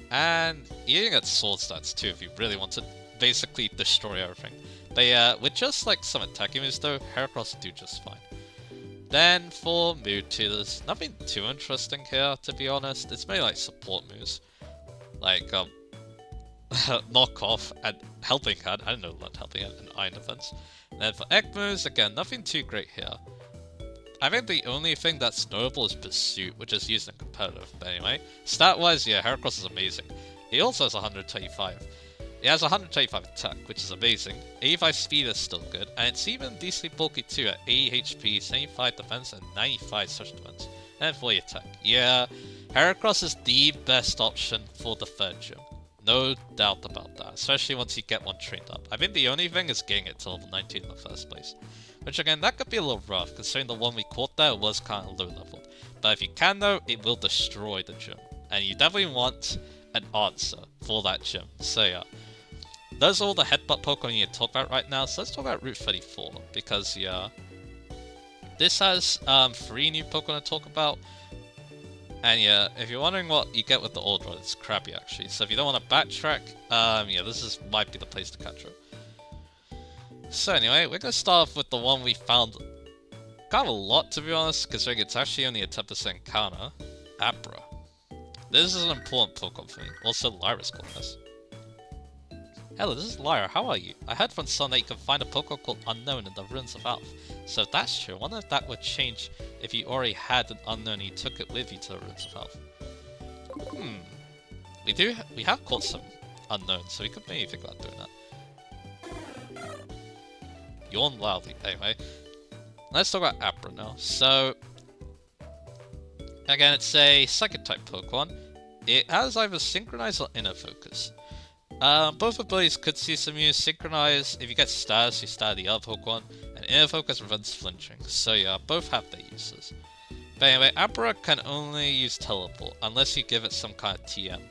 And you can get Sword Stats too if you really want to basically destroy everything. But yeah, with just like some attacking moves though, Heracross do just fine. Then for Mewtwo, there's nothing too interesting here, to be honest. It's mainly like support moves. Like, Knock Off and Helping Hand. I don't know what Helping Hand and Iron Defense. And then for Egg moves, again, nothing too great here. I think the only thing that's notable is Pursuit, which is used in competitive. But anyway, stat-wise, yeah, Heracross is amazing. He also has 125. He has 125 attack, which is amazing. 85 speed is still good, and it's even decently bulky too at 80 HP, 75 defense, and 95 special defense. And 40 attack. Yeah, Heracross is the best option for the 3rd gym. No doubt about that, especially once you get one trained up. I think the only thing is getting it to level 19 in the first place. Which again, that could be a little rough, considering the one we caught there was kind of low leveled. But if you can though, it will destroy the gym. And you definitely want an answer for that gym. So yeah. Those are all the headbutt Pokemon you need to talk about right now, so let's talk about Route 34, because yeah. This has 3 new Pokemon to talk about. And yeah, if you're wondering what you get with the old one, it's crappy actually. So if you don't want to backtrack, yeah, might be the place to catch up. So anyway, we're going to start off with the one we found kind of a lot, to be honest, considering it's actually only a 10% encounter. Abra. This is an important Pokemon for me. Also, Lyra's calling us. Hello, this is Lyra. How are you? I heard from Sun that you can find a Pokemon called Unknown in the Ruins of Alph. So if that's true, I wonder if that would change if you already had an Unknown and you took it with you to the Ruins of Alph. We have caught some Unknowns, so we could maybe think about doing that. Yawn loudly. Anyway, let's talk about Abra now. So, again, it's a Psychic-type Pokemon. It has either Synchronize or Inner Focus. Both abilities could see some use. Synchronize, if you get status, you stab the other Pokemon, and Inner Focus prevents flinching. So yeah, both have their uses. But anyway, Abra can only use Teleport unless you give it some kind of TM.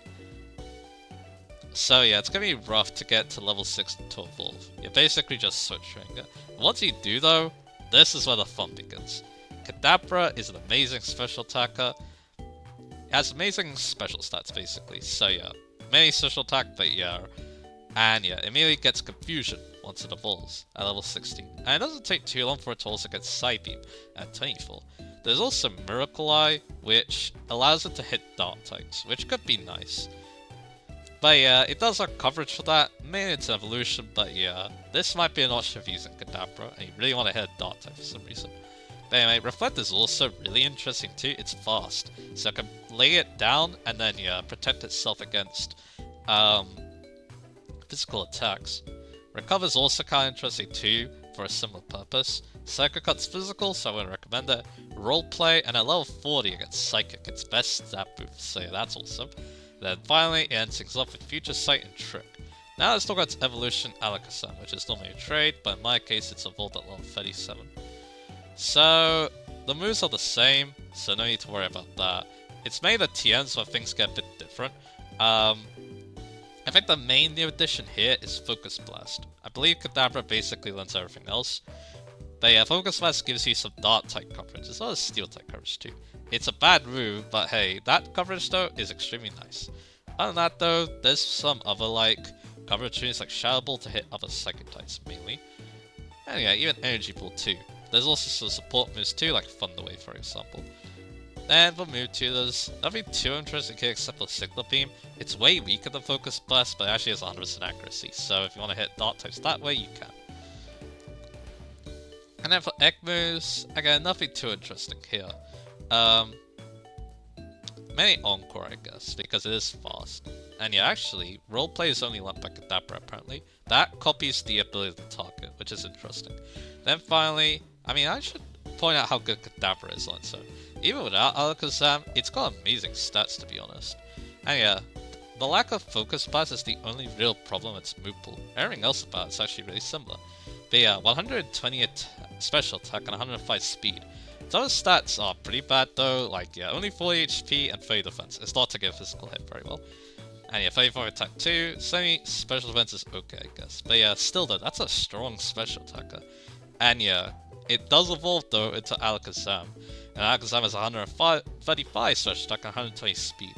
So yeah, it's gonna be rough to get to level 6 to evolve. You're basically just switching it. Once you do though, this is where the fun begins. Kadabra is an amazing special attacker. It has amazing special stats basically, so yeah. Many special attack, but yeah. And yeah, immediately gets Confusion once it evolves at level 16. And it doesn't take too long for it to also get Psybeam at 24. There's also Miracle Eye, which allows it to hit Dark types, which could be nice. But yeah, it does have coverage for that, mainly it's an evolution, but yeah, this might be an option of using Kadabra, and you really want to hit a Dark type for some reason. But anyway, Reflect is also really interesting too, it's fast, so it can lay it down and then yeah, protect itself against physical attacks. Recover is also kind of interesting too, for a similar purpose. Psycho Cut's physical, so I would recommend it. Roleplay, and at level 40 against Psychic, its best stat boost, so yeah, that's awesome. Then finally, it ends things off with Future Sight and Trick. Now let's talk about its evolution, Alakazam, which is normally a trade, but in my case it's evolved at level 37. So, the moves are the same, so no need to worry about that. It's made of TNs where things get a bit different. I think the main new addition here is Focus Blast. I believe Kadabra basically lends everything else. But yeah, Focus Blast gives you some Dark type coverage, as well as Steel type coverage too. It's a bad move, but hey, that coverage though is extremely nice. Other than that though, there's some other like coverage moves like Shadow Ball to hit other Psychic types mainly. And yeah, even Energy Ball too. There's also some support moves too, like Thunder Wave for example. And for move 2, there's nothing too interesting here except for Signal Beam. It's way weaker than Focus Blast, but it actually has 100% accuracy, so if you want to hit Dark types that way, you can. And then for egg moves, again, nothing too interesting here. Many Encore, I guess, because it is fast. And yeah, actually, Roleplay is only lent by Kadabra, apparently. That copies the ability of the target, which is interesting. Then finally, I mean, I should point out how good Kadabra is on its own. Even without Alakazam, it's got amazing stats, to be honest. And yeah, the lack of Focus Blast is the only real problem with its move pool. Everything else about it's actually really similar. But yeah, 120 special attack and 105 speed. Its other stats are pretty bad though, like yeah, only 40 HP and 30 defense. It's not to get physical hit very well. And yeah, 34 attack too, semi special defense is okay I guess. But yeah, still though, that's a strong special attacker. And yeah, it does evolve though into Alakazam. And Alakazam has 135 special attack and 120 speed.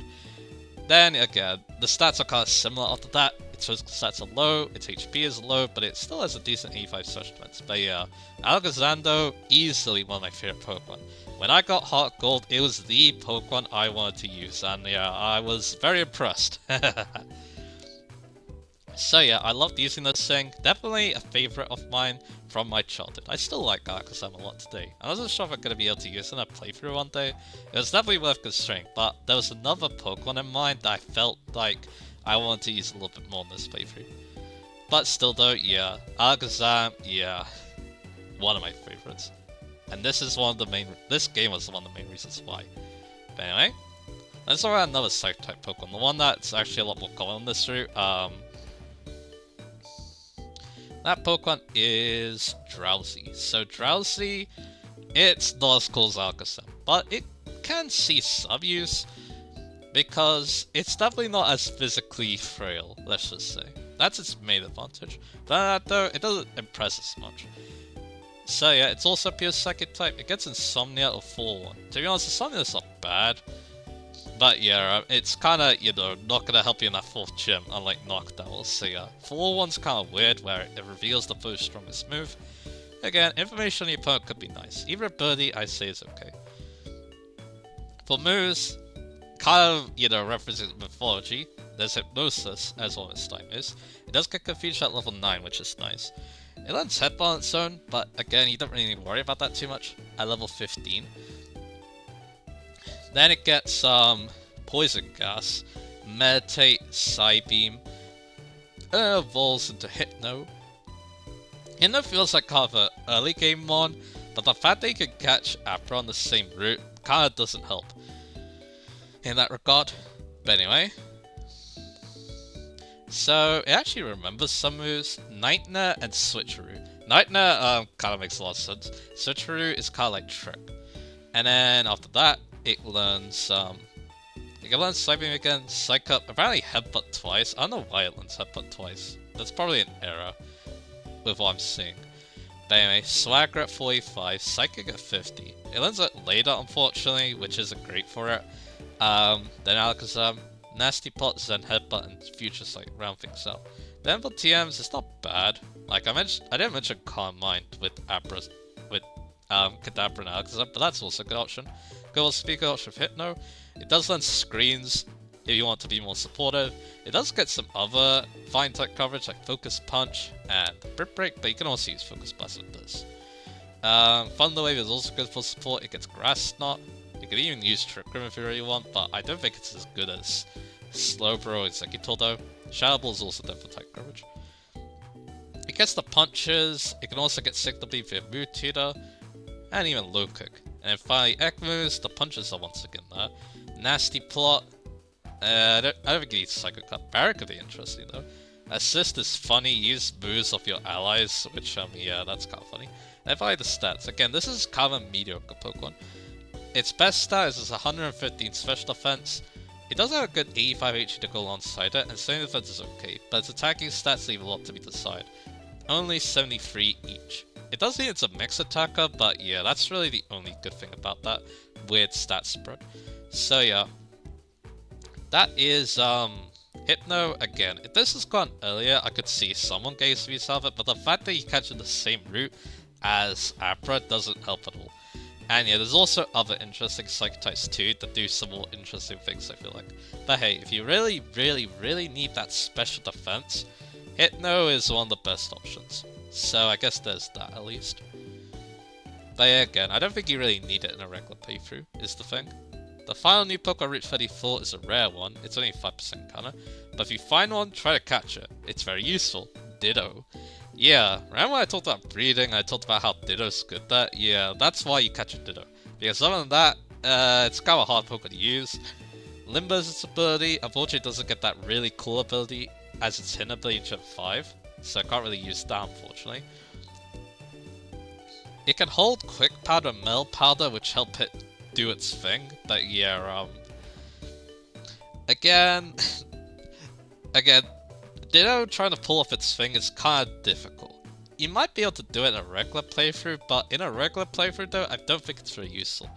Then again, the stats are kind of similar after that. Its physical stats are low, its HP is low, but it still has a decent 85 special defense. But yeah, Alakazam though, easily one of my favorite Pokemon. When I got HeartGold, it was the Pokemon I wanted to use, and yeah, I was very impressed. So yeah, I loved using this thing. Definitely a favorite of mine from my childhood. I still like Alakazam a lot today. I wasn't sure if I'm going to be able to use it in a playthrough one day. It was definitely worth considering, but there was another Pokemon in mind that I felt like I wanted to use a little bit more in this playthrough. But still though, yeah, Alakazam, yeah, one of my favorites. And this is one of the main, this game was one of the main reasons why. But anyway, let's talk about another Psychic-type Pokemon. The one that's actually a lot more common on this route. That Pokemon is Drowsy. So Drowsy, it's not as cool as Alakazam, but it can see some use because it's definitely not as physically frail, let's just say. That's its main advantage. But though, it doesn't impress as much. So yeah, it's also pure Psychic type. It gets Insomnia or 4-1. To be honest, Insomnia is not bad. But yeah, it's kind of, you know, not going to help you in that 4th gym, unlike Noctowl. So yeah, 4-1's kind of weird, where it reveals the foe's strongest move. Again, information on your opponent could be nice. Even Ability, I say, is okay. For moves, kind of, you know, references mythology. There's Hypnosis, as well as Time is. It does get Confusion at level 9, which is nice. It lets Headbutt on its own, but again, you don't really need to worry about that too much at level 15. Then it gets Poison Gas, Meditate, Psybeam, evolves into Hypno. Hypno feels like kind of an early game mon, but the fact that you can catch Abra on the same route kind of doesn't help in that regard. But anyway, so it actually remembers some moves, Nightmare and Switcheroo. Nightmare kind of makes a lot of sense. Switcheroo is kind of like Trick. And then after that, it learns, it can learn Psy Beam again, Psych Up, apparently Headbutt twice. I don't know why it learns Headbutt twice. That's probably an error with what I'm seeing. But anyway, Swagger at 45, Psychic at 50. It learns it later, unfortunately, which isn't great for it. Then Alakazam, Nasty Plot, Zen Headbutt, and Future Sight round things out. Then for TMs, it's not bad. Like I didn't mention Calm Mind with Kadabra and Alakazam, but that's also a good option. Good old speaker option of Hypno. It does learn Screens if you want to be more supportive. It does get some other fine type coverage like Focus Punch and Brick Break, but you can also use Focus Blast with this. Thunder Wave is also good for support. It gets Grass Knot. You can even use Trick Room if you really want, but I don't think it's as good as Slowbro or Executor though. Shadow Ball is also done for type coverage. It gets the punches. It can also get Signal Beam via Mood Tutor, and even Low Kick. And then finally, Ekmoos, the punches are once again there. Nasty Plot. I don't think it needs Psycho Cut. Barrack could be interesting though. Assist is funny. Use moves of your allies, which yeah, that's kind of funny. And finally the stats. Again, this is kind of a mediocre Pokemon. Its best stat is 115 special defense. It does have a good 85 HP to go alongside it, and standing defense is okay, but its attacking stats leave a lot to be desired. Only 73 each. It does mean it's a mix attacker, but yeah, that's really the only good thing about that weird stat spread. So yeah, that is Hypno. Again, if this was gone earlier, I could see someone getting some use out of it, but the fact that you catch in the same route as Abra doesn't help at all. And yeah, there's also other interesting Psychic types too that do some more interesting things, I feel like. But hey, if you really, really, really need that special defense, Hypno is one of the best options. So I guess there's that at least. But yeah, again, I don't think you really need it in a regular playthrough, is the thing. The final new Pokemon Route 34 is a rare one, it's only 5% counter. But if you find one, try to catch it. It's very useful. Ditto. Yeah, remember when I talked about breeding, I talked about how Ditto's good at? Yeah, that's why you catch a Ditto. Because other than that, it's kind of a hard Pokemon to use. Limbo's ability, unfortunately doesn't get that really cool ability as its hidden ability in Gen 5. So I can't really use that, unfortunately. It can hold Quick Powder and Metal Powder, which help it do its thing. But yeah, again, Ditto trying to pull off its thing is kind of difficult. You might be able to do it in a regular playthrough, but in a regular playthrough though, I don't think it's very useful.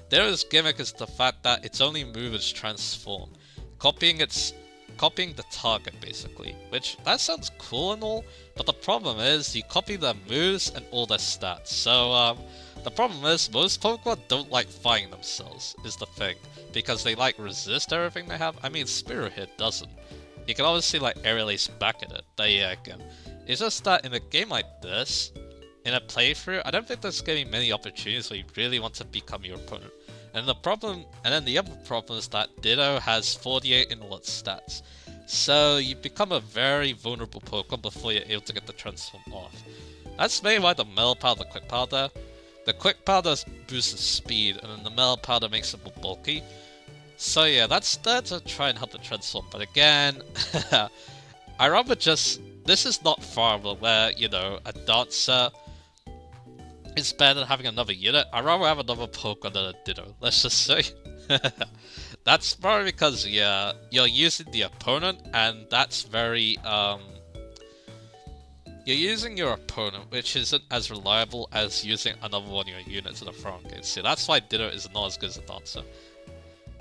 Ditto's gimmick is the fact that its only move is Transform, copying the target basically, which that sounds cool and all, but the problem is you copy their moves and all their stats. So the problem is most Pokemon don't like fighting themselves, is the thing, because they like resist everything they have. I mean, Spearow here doesn't. You can obviously like Aerial Ace back at it, but yeah, again, it's just that in a game like this, in a playthrough, I don't think there's going to be many opportunities where you really want to become your opponent. And then the other problem is that Ditto has 48 in all its stats. So you become a very vulnerable Pokemon before you're able to get the Transform off. That's mainly why the Metal Powder, the Quick Powder. The Quick Powder boosts its speed, and then the Metal Powder makes it more bulky. So yeah, that's there to try and help the Transform. But again, I rather just... This is not Farmer where, you know, a Dancer is better than having another unit. I'd rather have another Pokemon than a Ditto, let's just say. That's probably because, yeah, you're using the opponent, and that's very, you're using your opponent, which isn't as reliable as using another one of your units in the front game. So that's why Ditto is not as good as a Dancer.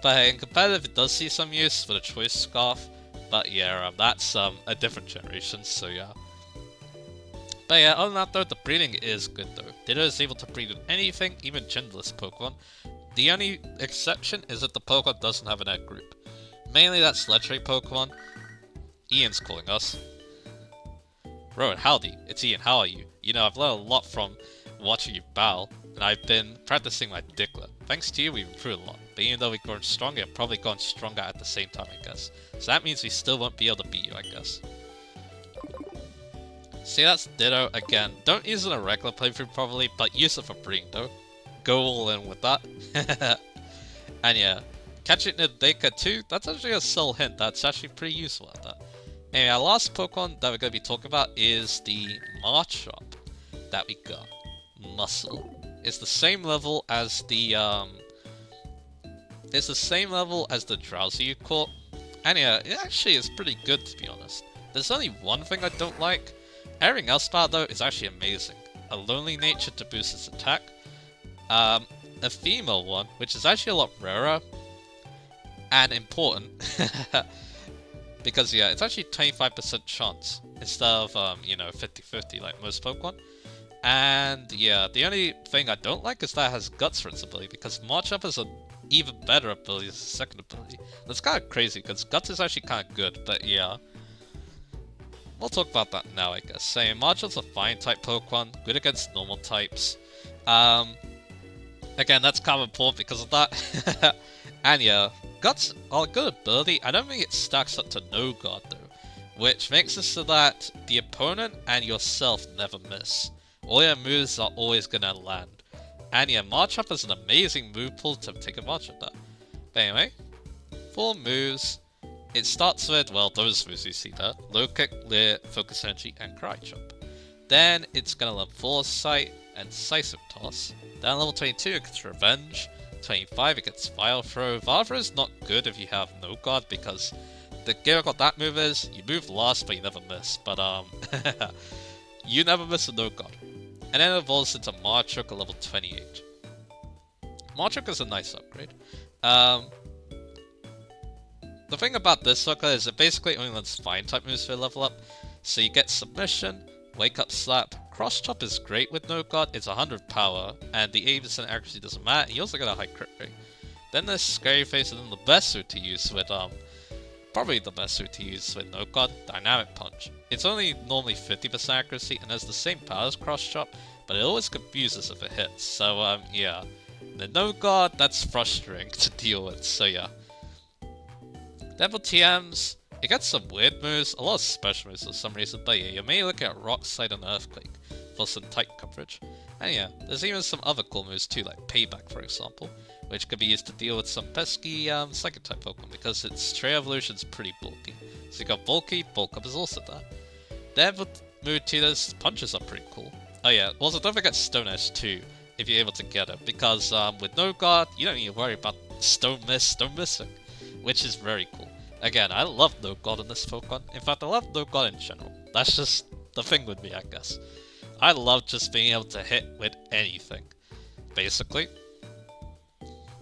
But hey, in competitive, it does see some use for the Choice Scarf. But yeah, that's a different generation, so yeah. But yeah, other than that though, the breeding is good though. Ditto is able to breed with anything, even genderless Pokemon. The only exception is that the Pokemon doesn't have an egg group. Mainly that's legendary Pokemon. Ian's calling us. Rowan, howdy. It's Ian, how are you? You know, I've learned a lot from watching you battle, and I've been practicing my Diglett. Thanks to you, we've improved a lot. But even though we've grown stronger, we've probably gone stronger at the same time, I guess. So that means we still won't be able to beat you, I guess. See, that's Ditto. Again, don't use it in a regular playthrough probably, but use it for breeding though. Go all in with that. And yeah, catching the Deka too, that's actually a subtle hint that's actually pretty useful at that. Anyway, our last Pokemon that we're going to be talking about is the Marchop that we got. Muscle. It's the same level as the drowsy you caught. And yeah, it actually is pretty good to be honest. There's only one thing I don't like. Everything else about it though is actually amazing. A lonely nature to boost its attack. A female one, which is actually a lot rarer and important. Because yeah, it's actually 25% chance instead of, you know, 50-50 like most Pokemon. And yeah, the only thing I don't like is that it has Guts for its ability, because March Up is an even better ability as a second ability. That's kind of crazy, because Guts is actually kind of good, but yeah. We'll talk about that now, I guess. Saying March Up's a fine type Pokemon, good against normal types. Again, that's kind of important because of that. And yeah, Guts are a good ability. I don't think it stacks up to No Guard though, which makes it so that the opponent and yourself never miss. All your moves are always gonna land. And yeah, March Up is an amazing move pool to take advantage of that. But anyway, for moves, it starts with, well, those moves you see there. Low Kick, Leer, Focus Energy, and Cry Chop. Then it's gonna learn Foresight and Decisive Toss. Then level 22 it gets Revenge. 25 it gets Vile Throw. Vile Throw is not good if you have No Guard, because the gimmick of that move is you move last but you never miss. But you never miss a No Guard. And then it evolves into Marchoke at level 28. Marchoke is a nice upgrade. The thing about this sucker is it basically only learns fine type moves for a level up. So you get Submission, Wake Up Slap. Cross Chop is great with No Guard, it's 100 power, and the 80% accuracy doesn't matter, you also get a high crit rate. Then there's Scary Face, and then the best suit to use with, probably the best suit to use with No Guard, Dynamic Punch. It's only normally 50% accuracy, and has the same power as Cross Chop, but it always confuses if it hits, so yeah. The No Guard, that's frustrating to deal with, so yeah. Then for TMs, it gets some weird moves, a lot of special moves for some reason, but yeah, you may look at Rock Slide and Earthquake for some tight coverage. And yeah, there's even some other cool moves too, like Payback for example, which could be used to deal with some pesky Psychic type Pokemon, because its Stray Evolution's pretty bulky. So you got Bulky, Bulk Up is also there. Then for Mood Tutor's punches are pretty cool. Oh yeah, also don't forget Stone Edge too, if you're able to get it, because with No Guard, you don't need to worry about Stone Missing, which is very cool. Again, I love No Guard in this Pokemon. In fact, I love No Guard in general. That's just the thing with me, I guess. I love just being able to hit with anything, basically.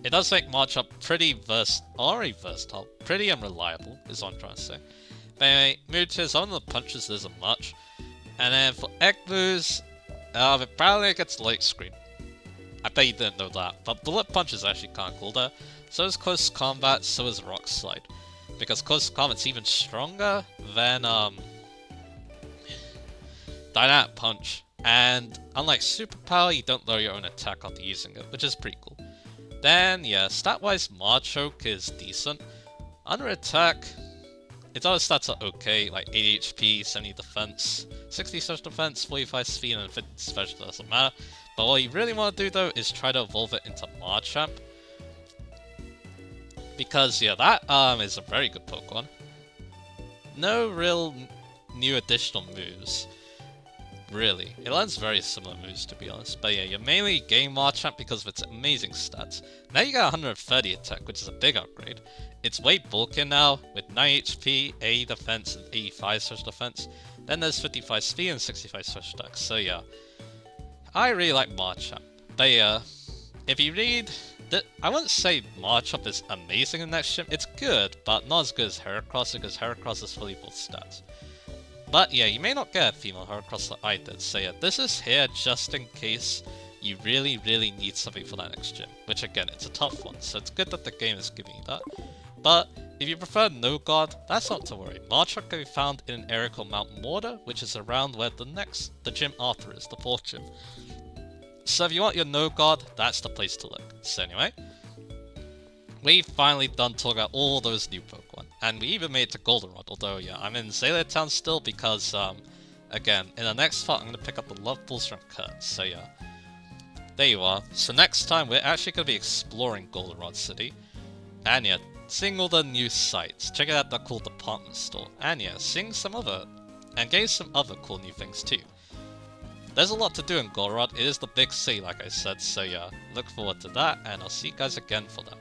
It does make March Up pretty versatile, pretty unreliable, is what I'm trying to say. But anyway, Mewtwo's on the punches there isn't much. And then for Egg moves, apparently it gets Light Screen. I bet you didn't know that, but Bullet Punch is actually kinda cool there. So is Close Combat, so is Rock Slide. Because Close Combat's even stronger than Dynamic Punch, and unlike Superpower, you don't lower your own attack after using it, which is pretty cool. Then yeah, stat-wise, Marchoke is decent. Under attack, its other stats are okay, like 80 HP, 70 defense, 60 special defense, 45 speed, and 50 special doesn't matter. But what you really want to do though is try to evolve it into Marchamp. Because yeah, that is a very good Pokemon. No real new additional moves, really. It learns very similar moves to be honest. But yeah, you're mainly getting Marchamp because of its amazing stats. Now you got 130 attack, which is a big upgrade. It's way bulkier now, with 9 HP, 80 defense, and 85 special defense. Then there's 55 speed and 65 special attack. So yeah, I really like Marchamp. But yeah, if you read, I wouldn't say Marchamp is amazing in Next Gym. It's good, but not as good as Heracross, because Heracross is fully full stats. But yeah, you may not get a female Heracross like I did, so yeah, this is here just in case you really need something for that Next Gym. Which again, it's a tough one, so it's good that the game is giving you that. But if you prefer No Guard, that's not to worry. Marchamp can be found in an area called Mount Mortar, which is around where the gym after is, the 4th gym. So if you want your No Guard, that's the place to look. So anyway, we've finally done talking about all those new Pokemon. And we even made it to Goldenrod, although yeah, I'm in Zayla Town still because, again, in the next part I'm going to pick up the Love Pulse from Kurt, so yeah. There you are. So next time we're actually going to be exploring Goldenrod City. And yeah, seeing all the new sites, checking out that cool department store, and yeah, seeing some other, and getting some other cool new things too. there's a lot to do in Golrod. It is the big sea, like I said, so yeah, look forward to that, and I'll see you guys again for that.